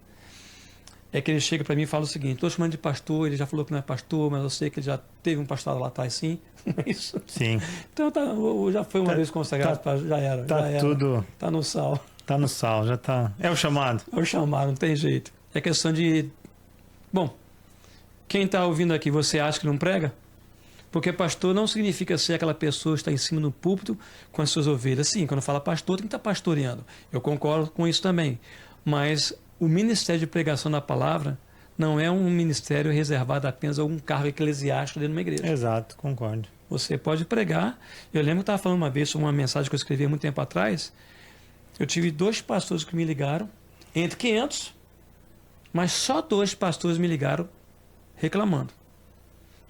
Speaker 1: É que ele chega para mim e fala o seguinte: estou chamando de pastor, ele já falou que não é pastor, mas eu sei que ele já teve um pastor lá atrás, sim. Isso.
Speaker 3: Sim.
Speaker 1: Então já foi uma vez consagrado, já era.
Speaker 3: Tudo.
Speaker 1: Tá no sal.
Speaker 3: Tá no sal, já tá. É o chamado.
Speaker 1: É o chamado, não tem jeito. É questão de... Bom, quem está ouvindo aqui, você acha que não prega? Porque pastor não significa ser aquela pessoa que está em cima do púlpito com as suas ovelhas. Sim, quando fala pastor, tem que estar pastoreando. Eu concordo com isso também. Mas o ministério de pregação da palavra não é um ministério reservado apenas a algum cargo eclesiástico dentro de uma igreja.
Speaker 3: Exato, concordo.
Speaker 1: Você pode pregar. Eu lembro que eu estava falando uma vez sobre uma mensagem que eu escrevi há muito tempo atrás. Eu tive 2 pastores que me ligaram, entre 500, mas só 2 pastores me ligaram reclamando.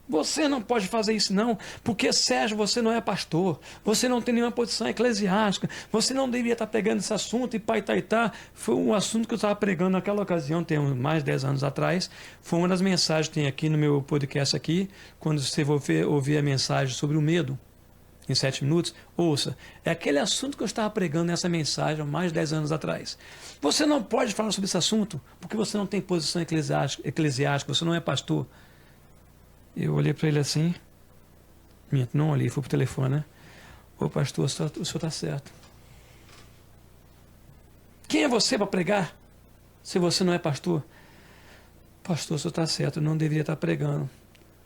Speaker 1: Você não pode fazer isso não, porque Sérgio, você não é pastor, você não tem nenhuma posição eclesiástica, você não deveria estar pregando esse assunto e tá. Foi um assunto que eu estava pregando naquela ocasião, tem mais de 10 anos atrás, foi uma das mensagens que tem aqui no meu podcast aqui, quando você ouvir a mensagem sobre o medo, em 7 minutos, ouça, é aquele assunto que eu estava pregando nessa mensagem há mais de 10 anos atrás. Você não pode falar sobre esse assunto, porque você não tem posição eclesiástica, você não é pastor. Eu olhei para ele assim, não olhei, fui pro telefone, né? Ô pastor, o senhor está certo. Quem é você para pregar se você não é pastor? Pastor, o senhor está certo, eu não deveria estar pregando.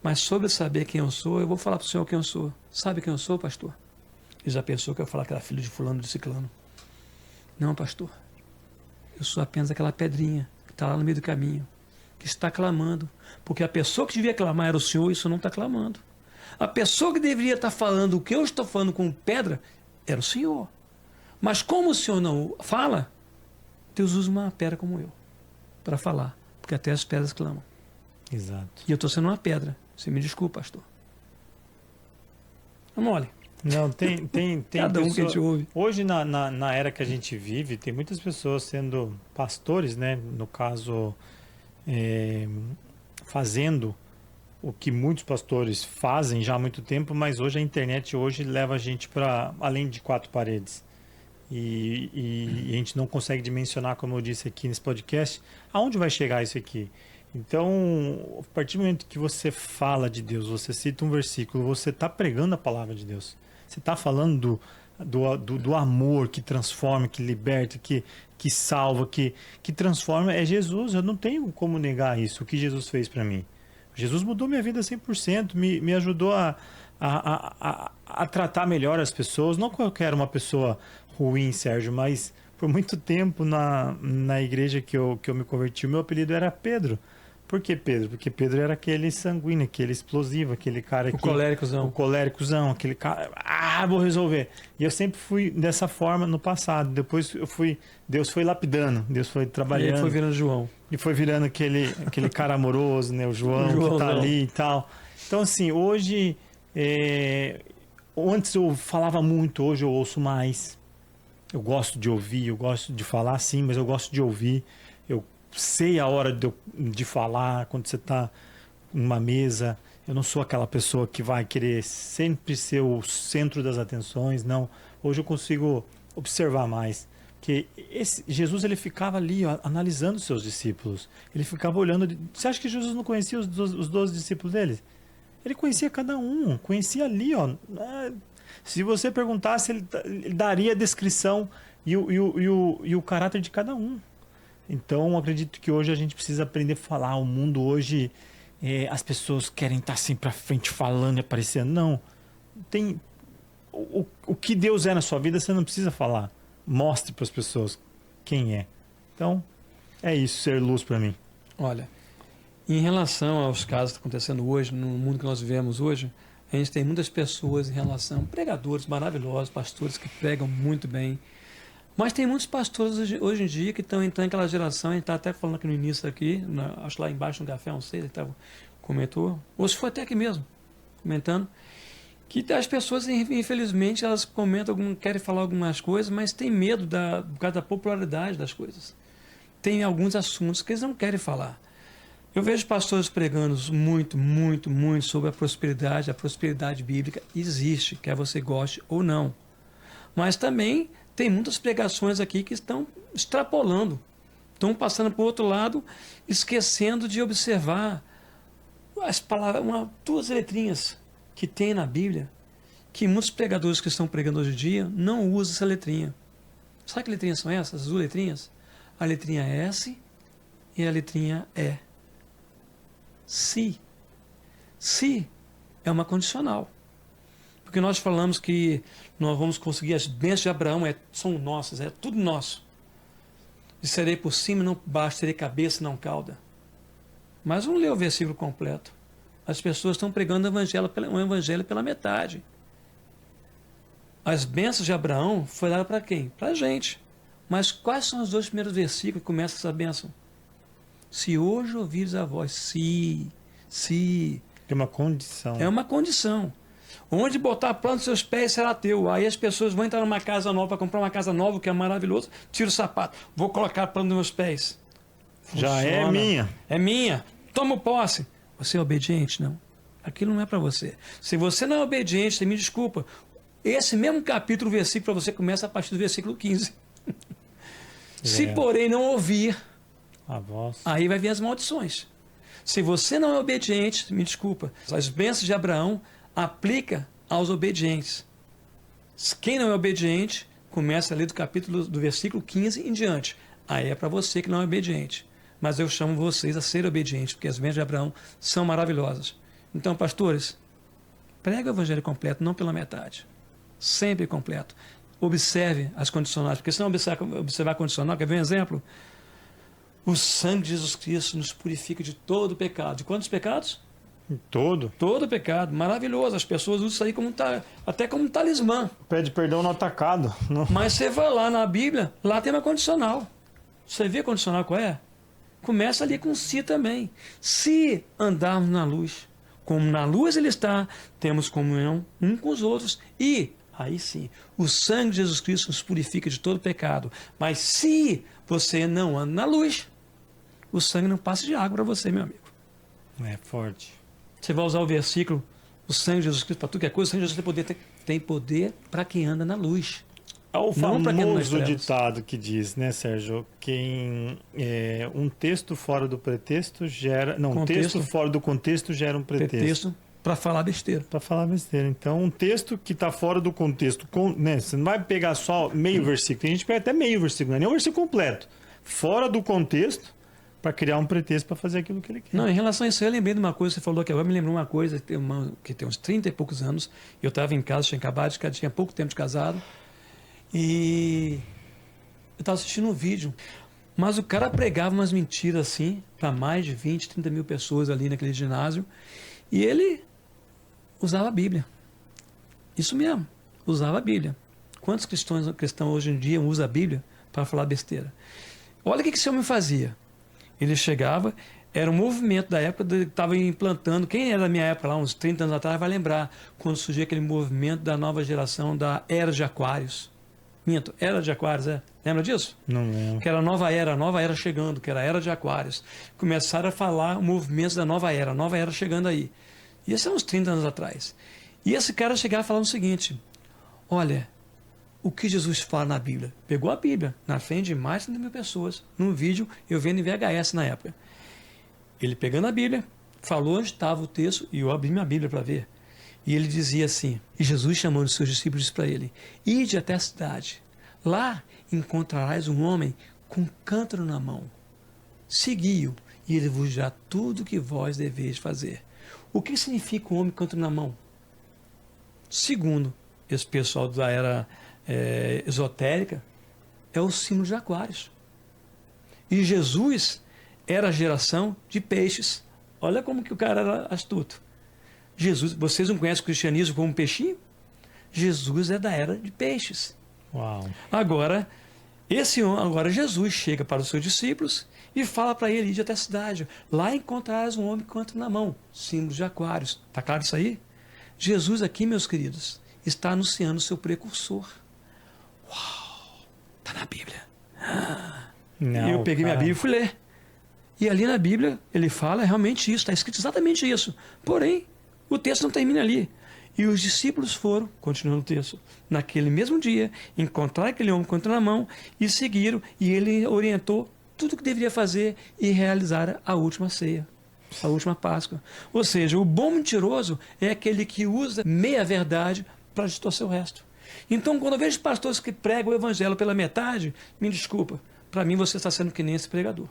Speaker 1: Mas sobre saber quem eu sou, eu vou falar para o senhor quem eu sou. Sabe quem eu sou, pastor? Ele já pensou que eu ia falar que era filho de fulano de ciclano. Não, pastor. Eu sou apenas aquela pedrinha que está lá no meio do caminho, que está clamando. Porque a pessoa que devia clamar era o Senhor e o Senhor não está clamando. A pessoa que deveria estar falando o que eu estou falando com pedra era o Senhor. Mas como o Senhor não fala, Deus usa uma pedra como eu para falar. Porque até as pedras clamam.
Speaker 3: Exato.
Speaker 1: E eu estou sendo uma pedra. Você me desculpa, pastor. Não mole.
Speaker 3: Não, tem
Speaker 1: Cada um que a gente ouve.
Speaker 3: Hoje, na era que a gente vive, tem muitas pessoas sendo pastores, né? No caso... fazendo o que muitos pastores fazem já há muito tempo, mas hoje a internet leva a gente para além de 4 paredes. E a gente não consegue dimensionar, como eu disse aqui nesse podcast, aonde vai chegar isso aqui. Então, a partir do momento que você fala de Deus, você cita um versículo, você está pregando a palavra de Deus. Você está falando do amor que transforma, que liberta, que salva, que transforma, é Jesus. Eu não tenho como negar isso, o que Jesus fez para mim. Jesus mudou minha vida 100%, me ajudou a tratar melhor as pessoas. Não que eu quero uma pessoa ruim, Sérgio, mas por muito tempo na igreja que eu me converti, o meu apelido era Pedro. Por que Pedro? Porque Pedro era aquele sanguíneo, aquele explosivo, aquele cara que... O coléricozão, aquele cara... vou resolver. E eu sempre fui dessa forma no passado. Depois Deus foi lapidando, Deus foi trabalhando.
Speaker 1: E ele foi virando João.
Speaker 3: E foi virando aquele cara amoroso, né? O João que tá ali e tal. Então, assim, hoje... Antes eu falava muito, hoje eu ouço mais. Eu gosto de ouvir, eu gosto de falar sim, mas eu gosto de ouvir. Eu sei a hora de falar, quando você está numa mesa. Eu não sou aquela pessoa que vai querer sempre ser o centro das atenções, não. Hoje eu consigo observar mais. Porque Jesus ele ficava ali, ó, analisando os seus discípulos. Ele ficava olhando. Você acha que Jesus não conhecia os 12 discípulos dele? Ele conhecia cada um, conhecia ali, ó. Se você perguntasse, ele daria a descrição e o caráter de cada um. Então, acredito que hoje a gente precisa aprender a falar. O mundo hoje, as pessoas querem estar sempre à frente falando e aparecendo. Não. O que Deus é na sua vida, você não precisa falar. Mostre para as pessoas quem é. Então, é isso, ser luz para mim.
Speaker 1: Olha, em relação aos casos que estão acontecendo hoje, no mundo que nós vivemos hoje, a gente tem muitas pessoas em relação, pregadores maravilhosos, pastores que pregam muito bem, mas tem muitos pastores hoje em dia que estão entrando naquela geração, a gente está até falando aqui no início aqui, acho lá embaixo no café, não sei, ele comentou, ou se foi até aqui mesmo, comentando, que as pessoas, infelizmente, elas comentam, querem falar algumas coisas, mas tem medo por causa da popularidade das coisas. Tem alguns assuntos que eles não querem falar. Eu vejo pastores pregando muito, muito, muito sobre a prosperidade bíblica existe, quer você goste ou não. Mas também tem muitas pregações aqui que estão extrapolando, estão passando para o outro lado, esquecendo de observar as palavras, duas letrinhas que tem na Bíblia, que muitos pregadores que estão pregando hoje em dia não usam essa letrinha. Sabe que letrinhas são essas? As duas letrinhas? A letrinha S e a letrinha E. Se é uma condicional. Porque nós falamos que nós vamos conseguir as bênçãos de Abraão, são nossas, é tudo nosso. E serei por cima, não baixo, terei cabeça, não cauda. Mas vamos ler o versículo completo. As pessoas estão pregando o evangelho pela metade. As bênçãos de Abraão foram dadas para quem? Para a gente. Mas quais são os dois primeiros versículos que começam essa bênção? Se hoje ouvires a voz, se.
Speaker 3: É uma condição.
Speaker 1: É uma condição. Onde botar a planta dos seus pés será teu. Aí as pessoas vão entrar numa casa nova, para comprar uma casa nova, que é maravilhoso, tira o sapato. Vou colocar a planta dos meus pés.
Speaker 3: Já é minha.
Speaker 1: É minha. Toma posse. Você é obediente? Não. Aquilo não é para você. Se você não é obediente, você me desculpa. Esse mesmo capítulo, versículo, para você começa a partir do versículo 15. Se, porém, não ouvir,
Speaker 3: a voz,
Speaker 1: aí vai vir as maldições. Se você não é obediente, me desculpa, as bênçãos de Abraão aplica aos obedientes. Quem não é obediente, começa a ler do versículo 15 em diante. Aí é para você que não é obediente. Mas eu chamo vocês a ser obedientes, porque as bênçãos de Abraão são maravilhosas. Então, pastores, prega o evangelho completo, não pela metade. Sempre completo. Observe as condicionais, porque se não observar a condicional, quer ver um exemplo? O sangue de Jesus Cristo nos purifica de todo pecado. De quantos pecados?
Speaker 3: Todo.
Speaker 1: Todo pecado. Maravilhoso. As pessoas usam isso aí até como um talismã.
Speaker 3: Pede perdão no atacado. Não.
Speaker 1: Mas você vai lá na Bíblia, lá tem uma condicional. Você vê a condicional qual é? Começa ali com se também. Se andarmos na luz, como na luz ele está, temos comunhão um com os outros. E, aí sim, o sangue de Jesus Cristo nos purifica de todo pecado. Mas se você não anda na luz, o sangue não passa de água para você, meu amigo.
Speaker 3: É forte.
Speaker 1: Você vai usar o versículo, o sangue de Jesus Cristo para tudo que é coisa, o sangue de Jesus tem poder para quem anda na luz.
Speaker 3: É o famoso ditado que diz, né, Sérgio? Um texto fora do pretexto gera... Não, um texto fora do contexto gera um pretexto.
Speaker 1: para falar besteira.
Speaker 3: Para falar besteira. Então, um texto que está fora do contexto, né? Você não vai pegar só meio versículo. Tem gente que pega até meio versículo, não é nem o versículo completo. Fora do contexto, para criar um pretexto para fazer aquilo que ele quer.
Speaker 1: Não, em relação a isso, eu lembrei de uma coisa, você falou que agora me lembrou uma coisa, que tem uns 30 e poucos anos, eu estava em casa, tinha pouco tempo de casado, e eu estava assistindo um vídeo, mas o cara pregava umas mentiras assim, para mais de 20, 30 mil pessoas ali naquele ginásio, e ele usava a Bíblia. Isso mesmo, usava a Bíblia. Quantos cristãos hoje em dia usam a Bíblia para falar besteira? Olha o que esse homem fazia. Ele chegava, era um movimento da época, estava implantando, quem era da minha época lá, uns 30 anos atrás, vai lembrar, quando surgiu aquele movimento da nova geração, da Era de Aquários. Minto, Era de Aquários, lembra disso?
Speaker 3: Não lembro.
Speaker 1: Que era a nova era chegando, que era a Era de Aquários. Começaram a falar movimentos da nova era chegando aí. E isso é uns 30 anos atrás. E esse cara chegava falando o seguinte, olha, o que Jesus fala na Bíblia? Pegou a Bíblia na frente de mais de 30 mil pessoas, num vídeo, eu vendo em VHS na época. Ele pegando a Bíblia, falou onde estava o texto, e eu abri minha Bíblia para ver. E ele dizia assim, e Jesus chamando os seus discípulos disse para ele, ide até a cidade, lá encontrarás um homem com um cântaro na mão. Segui-o, e ele vos dirá tudo o que vós deveis fazer. O que significa um homem com cântaro na mão? Segundo esse pessoal da era esotérica, é o símbolo de Aquários. E Jesus era a geração de peixes. Olha como que o cara era astuto. Jesus, vocês não conhecem o cristianismo como peixinho? Jesus é da era de peixes.
Speaker 3: Uau.
Speaker 1: Agora Jesus chega para os seus discípulos e fala para ele ir até a cidade. Lá encontrarás um homem com cântaro na mão, símbolo de Aquários. Está claro isso aí? Jesus aqui, meus queridos, está anunciando o seu precursor. Uau! Está na Bíblia.
Speaker 3: Não,
Speaker 1: eu peguei minha Bíblia e fui ler. E ali na Bíblia ele fala realmente isso, está escrito exatamente isso. Porém, o texto não termina ali. E os discípulos foram, continuando o texto, naquele mesmo dia, encontraram aquele homem com cântaro na mão e seguiram, e ele orientou tudo o que deveria fazer e realizar a última ceia, a última Páscoa. Ou seja, o bom mentiroso é aquele que usa meia-verdade para distorcer o resto. Então, quando eu vejo pastores que pregam o evangelho pela metade, me desculpa, para mim você está sendo que nem esse pregador.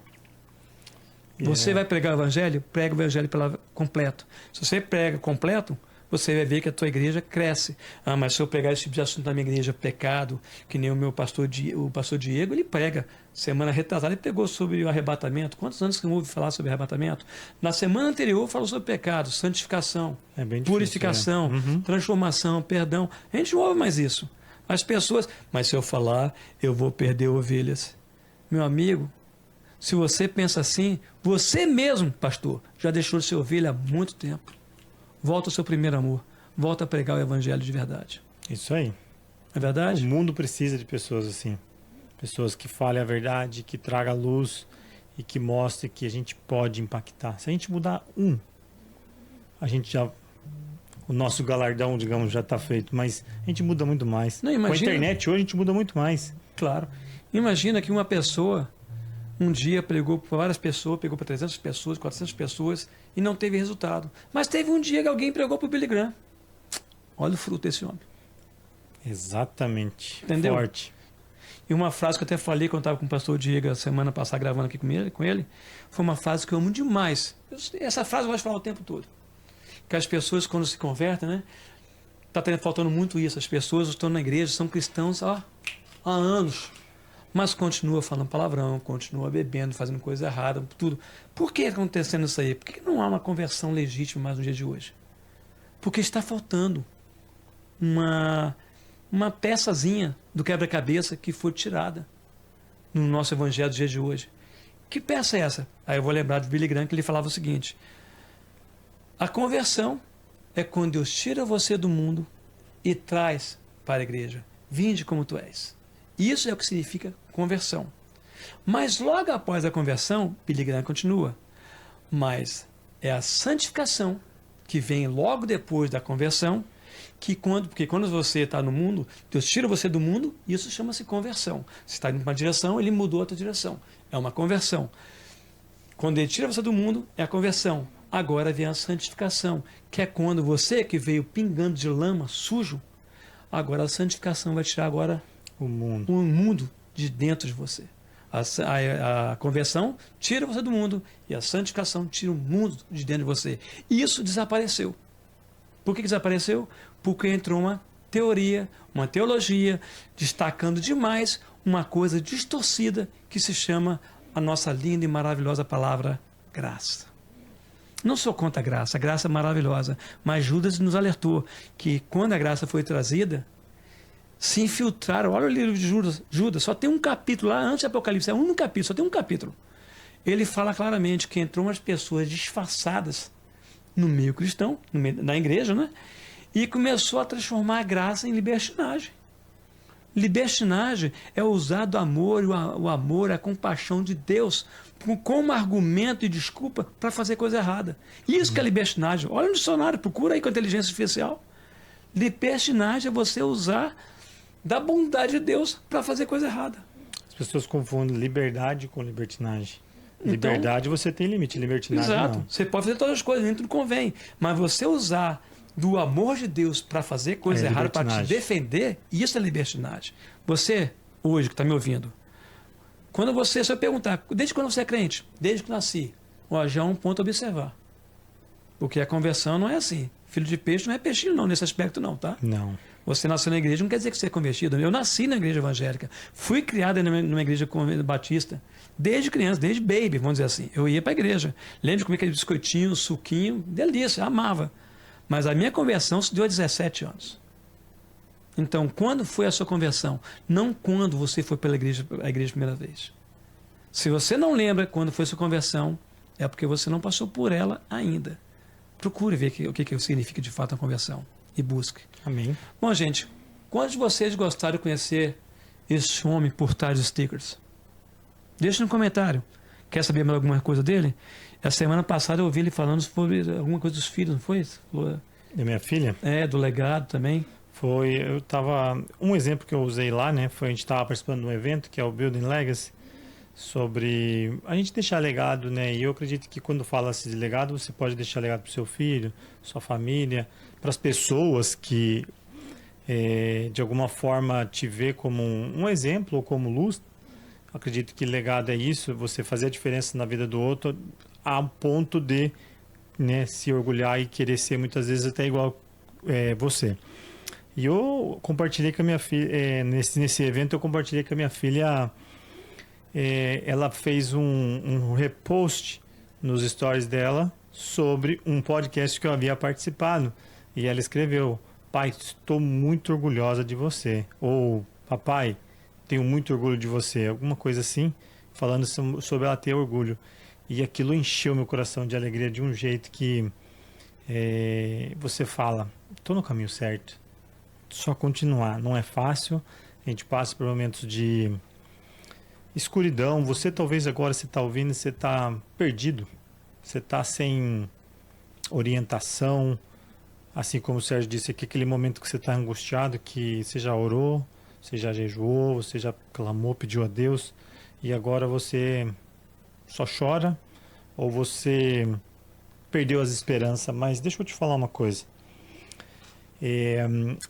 Speaker 1: Você vai pregar o evangelho? Prega o evangelho completo. Se você prega completo, você vai ver que a tua igreja cresce. Ah, mas se eu pegar esse tipo de assunto na minha igreja, pecado, que nem o pastor Diego, ele prega. Semana retrasada ele pregou sobre o arrebatamento. Quantos anos que não ouve falar sobre arrebatamento? Na semana anterior falou sobre pecado, santificação, purificação, transformação, perdão. A gente não ouve mais isso. As pessoas, mas se eu falar, eu vou perder ovelhas. Meu amigo, se você pensa assim, você mesmo, pastor, já deixou de ser ovelha há muito tempo. Volta ao seu primeiro amor. Volta a pregar o evangelho de verdade.
Speaker 3: Isso aí.
Speaker 1: É verdade?
Speaker 3: O mundo precisa de pessoas assim. Pessoas que falem a verdade, que tragam luz e que mostrem que a gente pode impactar. Se a gente mudar a gente já... O nosso galardão, digamos, já está feito. Mas a gente muda muito mais.
Speaker 1: Não, imagina...
Speaker 3: Com a internet hoje a gente muda muito mais.
Speaker 1: Claro. Imagina que uma pessoa... Um dia pregou para várias pessoas, pegou para 300 pessoas, 400 pessoas e não teve resultado. Mas teve um dia que alguém pregou para o Billy Graham. Olha o fruto desse homem.
Speaker 3: Exatamente.
Speaker 1: Entendeu?
Speaker 3: Forte.
Speaker 1: E uma frase que eu até falei quando estava com o pastor Diego a semana passada gravando aqui com ele, foi uma frase que eu amo demais. Essa frase eu gosto de falar o tempo todo. Que as pessoas quando se convertem, né? Está faltando muito isso. As pessoas estão na igreja, são cristãos há anos. Mas continua falando palavrão, continua bebendo, fazendo coisa errada, tudo. Por que está acontecendo isso aí? Por que não há uma conversão legítima mais no dia de hoje? Porque está faltando uma peçazinha do quebra-cabeça que foi tirada no nosso evangelho do dia de hoje. Que peça é essa? Aí eu vou lembrar de Billy Graham que ele falava o seguinte: a conversão é quando Deus tira você do mundo e traz para a igreja. Vinde como tu és. Isso é o que significa conversão. Mas logo após a conversão, Billy Graham continua, mas é a santificação que vem logo depois da conversão, porque quando você está no mundo, Deus tira você do mundo, isso chama-se conversão. Você está indo para uma direção, ele mudou a tua direção. É uma conversão. Quando ele tira você do mundo, é a conversão. Agora vem a santificação, que é quando você que veio pingando de lama, sujo, agora a santificação vai tirar agora
Speaker 3: O mundo.
Speaker 1: o mundo de dentro de você. A conversão tira você do mundo e a santificação tira o mundo de dentro de você. E isso desapareceu. Por que desapareceu? Porque entrou uma teoria, uma teologia, destacando demais uma coisa distorcida que se chama a nossa linda e maravilhosa palavra graça. Não sou contra a graça é maravilhosa, mas Judas nos alertou que quando a graça foi trazida, se infiltraram. Olha o livro de Judas, só tem um capítulo lá antes do Apocalipse, é um capítulo, só tem um capítulo. Ele fala claramente que entrou umas pessoas disfarçadas no meio cristão, na igreja, né? E começou a transformar a graça em libertinagem. Libertinagem é usar do amor, o amor, a compaixão de Deus como argumento e desculpa para fazer coisa errada. Isso que é libertinagem. Olha no dicionário, procura aí com a inteligência artificial. Libertinagem é você usar da bondade de Deus para fazer coisa errada.
Speaker 3: As pessoas confundem liberdade com libertinagem.
Speaker 1: Então,
Speaker 3: Liberdade você tem limite, libertinagem
Speaker 1: exato.
Speaker 3: não.
Speaker 1: Você pode fazer todas as coisas, nem tudo convém. Mas você usar do amor de Deus para fazer coisa errada, para te
Speaker 3: libertinagem.
Speaker 1: defender, isso é libertinagem. Você, hoje, que está me ouvindo, se eu perguntar, desde quando você é crente? Desde que nasci. Ó, já é um ponto a observar. Porque a conversão não é assim. Filho de peixe não é peixinho não, nesse aspecto não, tá?
Speaker 3: Não.
Speaker 1: Você nasceu na igreja, não quer dizer que você é convertido. Eu nasci na igreja evangélica. Fui criado numa igreja batista. Desde criança, desde baby, vamos dizer assim. Eu ia para a igreja. Lembro de comer aquele biscoitinho, suquinho. Delícia, amava. Mas a minha conversão se deu a 17 anos. Então, quando foi a sua conversão? Não quando você foi pela igreja, a igreja a primeira vez. Se você não lembra quando foi a sua conversão, é porque você não passou por ela ainda. Procure ver o que significa de fato a conversão. E busque.
Speaker 3: Amém.
Speaker 1: Bom, gente, quantos de vocês gostaram de conhecer esse homem por trás dos stickers? Deixa no comentário. Quer saber mais alguma coisa dele? A semana passada eu ouvi ele falando sobre alguma coisa dos filhos, não foi?
Speaker 3: Da minha filha?
Speaker 1: Do legado também.
Speaker 3: Um exemplo que eu usei lá, né? A gente estava participando de um evento que é o Building Legacy, sobre a gente deixar legado, né? E eu acredito que quando fala-se de legado, você pode deixar legado para o seu filho, sua família, para as pessoas que de alguma forma te vê como um exemplo ou como luz. Eu acredito que legado é isso, você fazer a diferença na vida do outro a ponto de, né, se orgulhar e querer ser muitas vezes até igual você. E eu compartilhei com a minha filha, nesse evento eu compartilhei com a minha filha, ela fez um repost nos stories dela sobre um podcast que eu havia participado. E ela escreveu: pai, estou muito orgulhosa de você. Ou, papai, tenho muito orgulho de você. Alguma coisa assim, falando sobre ela ter orgulho. E aquilo encheu meu coração de alegria de um jeito que você fala, estou no caminho certo. Só continuar. Não é fácil. A gente passa por momentos de escuridão. Você talvez agora, você está ouvindo, você está perdido. Você está sem orientação. Assim como o Sérgio disse aqui, aquele momento que você está angustiado, que você já orou, você já jejuou, você já clamou, pediu a Deus, e agora você só chora, ou você perdeu as esperanças. Mas deixa eu te falar uma coisa.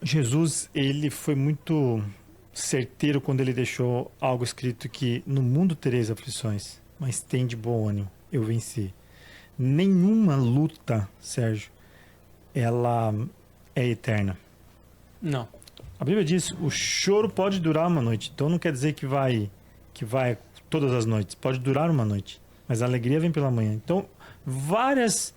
Speaker 3: Jesus, ele foi muito certeiro quando ele deixou algo escrito que no mundo tereis aflições, mas tem de bom ânimo, eu venci. Nenhuma luta, Sérgio, ela é eterna.
Speaker 1: Não.
Speaker 3: A Bíblia diz, o choro pode durar uma noite. Então não quer dizer que vai todas as noites. Pode durar uma noite. Mas a alegria vem pela manhã. Então, várias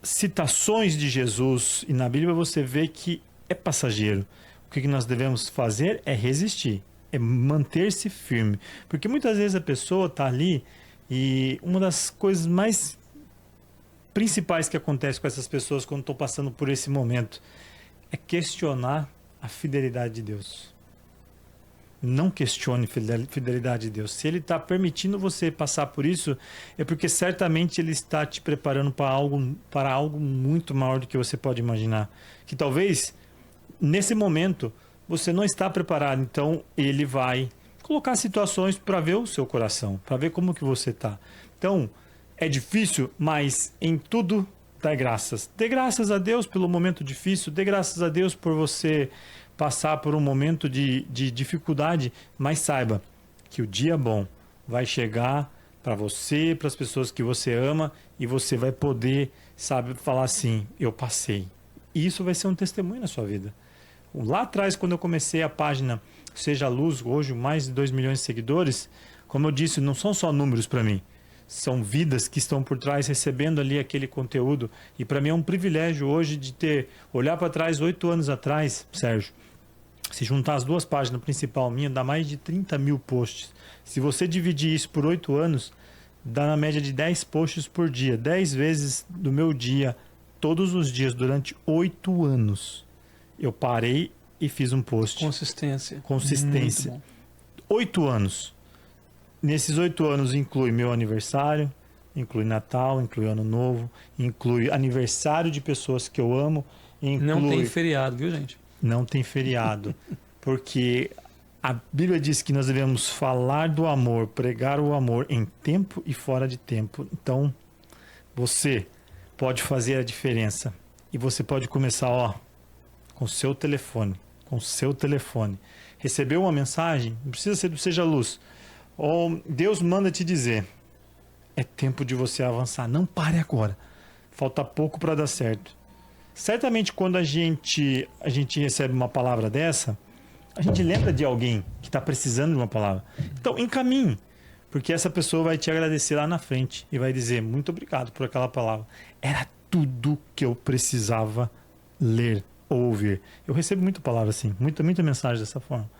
Speaker 3: citações de Jesus, e na Bíblia você vê que é passageiro. O que nós devemos fazer é resistir. É manter-se firme. Porque muitas vezes a pessoa está ali e uma das coisas mais principais que acontece com essas pessoas quando estão passando por esse momento é questionar a fidelidade de Deus. Não questione a fidelidade de Deus. Se Ele está permitindo você passar por isso, é porque certamente Ele está te preparando para algo muito maior do que você pode imaginar. Que talvez, nesse momento, você não está preparado. Então, Ele vai colocar situações para ver o seu coração, para ver como que você está. Então, É difícil, mas em tudo dá graças. Dê graças a Deus pelo momento difícil, dê graças a Deus por você passar por um momento de dificuldade, mas saiba que o dia bom vai chegar para você, para as pessoas que você ama, e você vai poder, sabe, falar assim, eu passei. E isso vai ser um testemunho na sua vida. Lá atrás, quando eu comecei a página Seja Luz, hoje mais de 2 milhões de seguidores, como eu disse, não são só números para mim. São vidas que estão por trás recebendo ali aquele conteúdo. E para mim é um privilégio hoje de olhar para trás 8 anos atrás, Sérgio. Se juntar as duas páginas principal minha, dá mais de 30 mil posts. Se você dividir isso por 8 anos, dá na média de 10 posts por dia. 10 vezes do meu dia, todos os dias, durante 8 anos. Eu parei e fiz um post.
Speaker 1: Consistência.
Speaker 3: 8 anos. Nesses 8 anos inclui meu aniversário, inclui Natal, inclui Ano Novo, inclui aniversário de pessoas que eu amo.
Speaker 1: Não tem feriado, viu, gente?
Speaker 3: Não tem feriado. Porque a Bíblia diz que nós devemos falar do amor, pregar o amor em tempo e fora de tempo. Então, você pode fazer a diferença. E você pode começar, com o seu telefone. Recebeu uma mensagem? Não precisa ser do Seja Luz. Ou Deus manda te dizer, é tempo de você avançar. Não pare agora. Falta pouco para dar certo. Certamente quando a gente recebe uma palavra dessa, a gente lembra de alguém que está precisando de uma palavra. Então, encaminhe. Porque essa pessoa vai te agradecer lá na frente e vai dizer, muito obrigado por aquela palavra. Era tudo que eu precisava ler ou ouvir. Eu recebo muita palavra assim, muita mensagem dessa forma.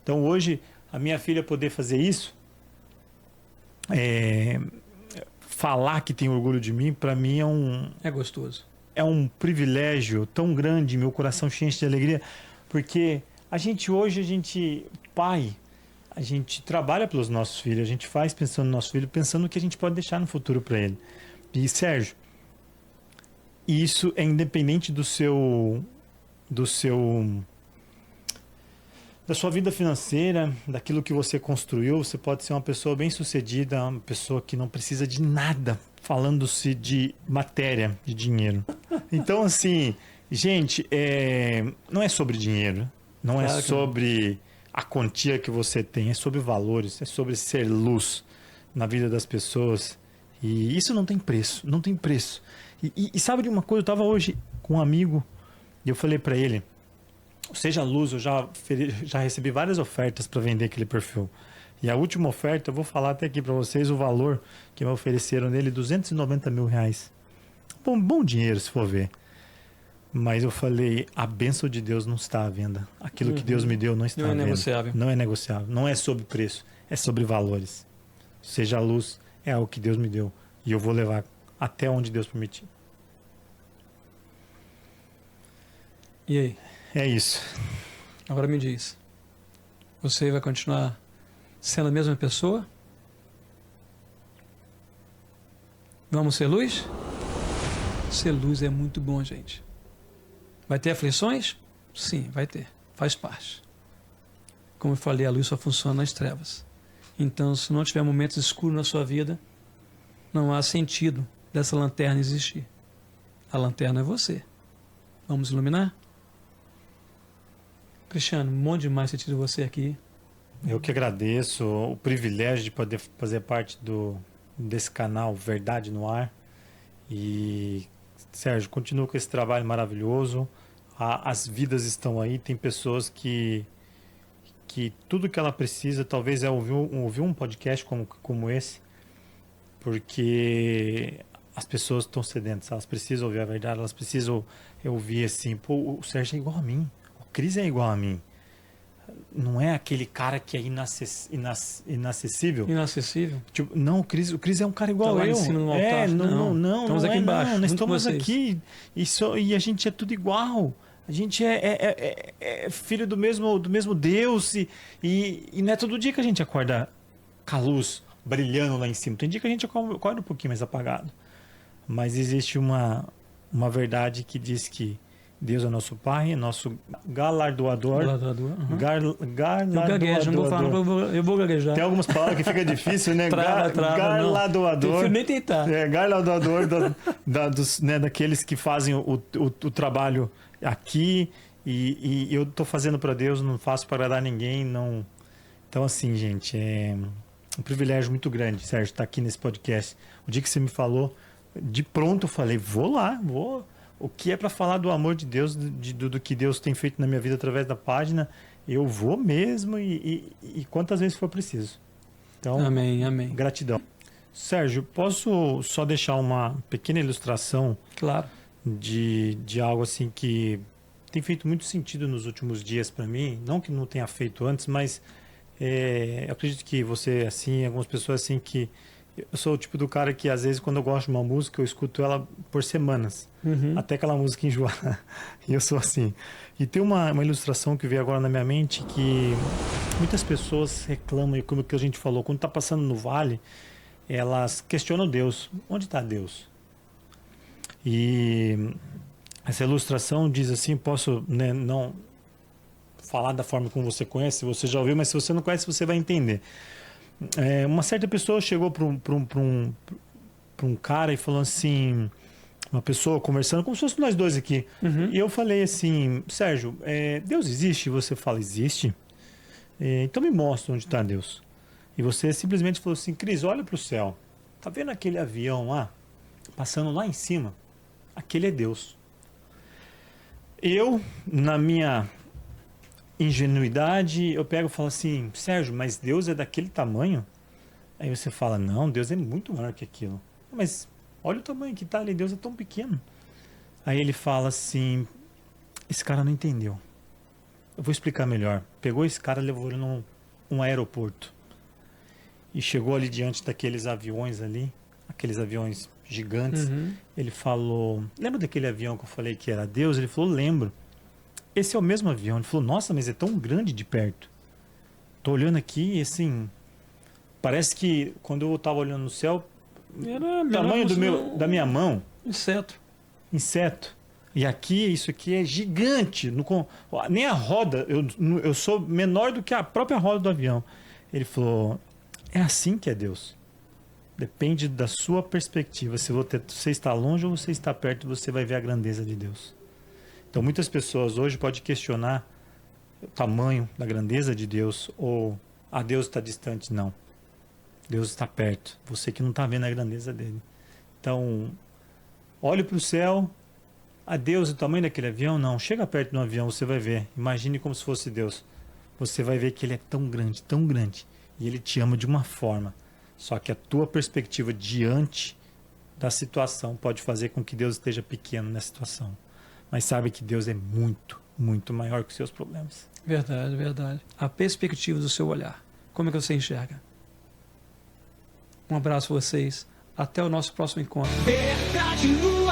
Speaker 3: Então hoje, a minha filha poder fazer isso, falar que tem orgulho de mim, para mim
Speaker 1: é gostoso.
Speaker 3: É um privilégio tão grande, meu coração cheio de alegria, porque a gente pai, a gente trabalha pelos nossos filhos, a gente faz pensando no nosso filho, pensando no que a gente pode deixar no futuro para ele. E Sérgio, isso é independente da sua vida financeira, daquilo que você construiu. Você pode ser uma pessoa bem-sucedida, uma pessoa que não precisa de nada, falando-se de matéria, de dinheiro. Então, assim, gente, não é sobre dinheiro, não é sobre a quantia que você tem, é sobre valores, é sobre ser luz na vida das pessoas. E isso não tem preço, não tem preço. E sabe de uma coisa? Eu estava hoje com um amigo e eu falei para ele, Seja Luz, eu já recebi várias ofertas para vender aquele perfil. E a última oferta, eu vou falar até aqui para vocês o valor que me ofereceram nele, R$290 mil. Bom dinheiro, se for ver. Mas eu falei, a bênção de Deus não está à venda. Aquilo que Deus me deu não está à venda. Não é negociável. Não é negociável. Não é sobre preço, é sobre valores. Seja Luz, é algo que Deus me deu. E eu vou levar até onde Deus permitir.
Speaker 1: E aí?
Speaker 3: É isso.
Speaker 1: Agora me diz, você vai continuar sendo a mesma pessoa? Vamos ser luz? Ser luz é muito bom, gente. Vai ter aflições? Sim, vai ter. Faz parte. Como eu falei, a luz só funciona nas trevas. Então, se não tiver momentos escuros na sua vida, não há sentido dessa lanterna existir. A lanterna é você. Vamos iluminar? Cristiano, um monte demais ter tido você aqui.
Speaker 3: Eu que agradeço o privilégio de poder fazer parte desse canal Verdade no Ar. E, Sérgio, continua com esse trabalho maravilhoso. As vidas estão aí, tem pessoas que tudo que ela precisa, talvez é ouvir um podcast como esse, porque as pessoas estão sedentas, elas precisam ouvir a verdade, elas precisam ouvir assim, pô, o Sérgio é igual a mim. Cris é igual a mim. Não é aquele cara que é inacessível.
Speaker 1: Inacessível?
Speaker 3: Tipo, não, o Cris é um cara igual
Speaker 1: tá lá
Speaker 3: eu.
Speaker 1: Em cima do altar.
Speaker 3: Não.
Speaker 1: Estamos aqui embaixo.
Speaker 3: Não, nós estamos aqui e a gente é tudo igual. A gente é filho do mesmo Deus e não é todo dia que a gente acorda com a luz brilhando lá em cima. Tem dia que a gente acorda um pouquinho mais apagado. Mas existe uma verdade que diz que Deus é nosso Pai, é nosso galardoador.
Speaker 1: Uhum.
Speaker 3: Galardoador.
Speaker 1: Eu gaguejo, não vou falar, eu vou gaguejar.
Speaker 3: Tem algumas palavras que fica difícil, né?
Speaker 1: Trava,
Speaker 3: Galardoador.
Speaker 1: Prefiro nem tentar.
Speaker 3: Galardoador daqueles que fazem o trabalho aqui e eu tô fazendo para Deus, não faço para agradar ninguém, não. Então, assim, gente, é um privilégio muito grande, Sérgio, estar aqui nesse podcast. O dia que você me falou, de pronto eu falei, vou lá, vou. O que é para falar do amor de Deus, do que Deus tem feito na minha vida através da página, eu vou mesmo e quantas vezes for preciso. Então,
Speaker 1: amém, amém.
Speaker 3: Gratidão. Sérgio, posso só deixar uma pequena ilustração?
Speaker 1: Claro.
Speaker 3: De algo assim que tem feito muito sentido nos últimos dias para mim, não que não tenha feito antes, mas eu acredito que você, assim, algumas pessoas assim, que eu sou o tipo do cara que às vezes quando eu gosto de uma música eu escuto ela por semanas, até aquela música enjoar, e eu sou assim. E tem uma ilustração que veio agora na minha mente que muitas pessoas reclamam, e como que a gente falou, quando está passando no vale, elas questionam Deus, onde está Deus? E essa ilustração diz assim, posso, né, não falar da forma como você conhece, você já ouviu, mas se você não conhece, você vai entender. Uma certa pessoa chegou para um cara e falou assim, uma pessoa conversando, como se fosse nós dois aqui, e eu falei assim, Sérgio, Deus existe? E você fala, existe? Então me mostra onde está Deus. E você simplesmente falou assim, Cris, olha para o céu, tá vendo aquele avião lá, passando lá em cima? Aquele é Deus. Eu, na minha ingenuidade, eu pego e falo assim, Sérgio, mas Deus é daquele tamanho? Aí você fala, não, Deus é muito maior que aquilo. Mas olha o tamanho que tá ali, Deus é tão pequeno. Aí ele fala assim, esse cara não entendeu. Eu vou explicar melhor. Pegou esse cara e levou ele num aeroporto. E chegou ali diante daqueles aviões ali, aqueles aviões gigantes. Ele falou, lembra daquele avião que eu falei que era Deus? Ele falou, lembro. Esse é o mesmo avião. Ele falou, nossa, mas é tão grande de perto. Tô olhando aqui e assim, parece que quando eu tava olhando no céu, o tamanho da minha mão. Inseto. E aqui, isso aqui é gigante. Nem a roda, eu sou menor do que a própria roda do avião. Ele falou, é assim que é Deus. Depende da sua perspectiva. Se você está longe ou você está perto, você vai ver a grandeza de Deus. Então, muitas pessoas hoje podem questionar o tamanho da grandeza de Deus ou Deus está distante. Não. Deus está perto. Você que não está vendo a grandeza dele. Então, olhe para o céu. Deus, o tamanho daquele avião? Não. Chega perto do avião, você vai ver. Imagine como se fosse Deus. Você vai ver que ele é tão grande, tão grande. E ele te ama de uma forma. Só que a tua perspectiva diante da situação pode fazer com que Deus esteja pequeno nessa situação. Mas sabe que Deus é muito, muito maior que os seus problemas.
Speaker 1: Verdade, verdade. A perspectiva do seu olhar. Como é que você enxerga? Um abraço a vocês. Até o nosso próximo encontro.
Speaker 2: Verdade no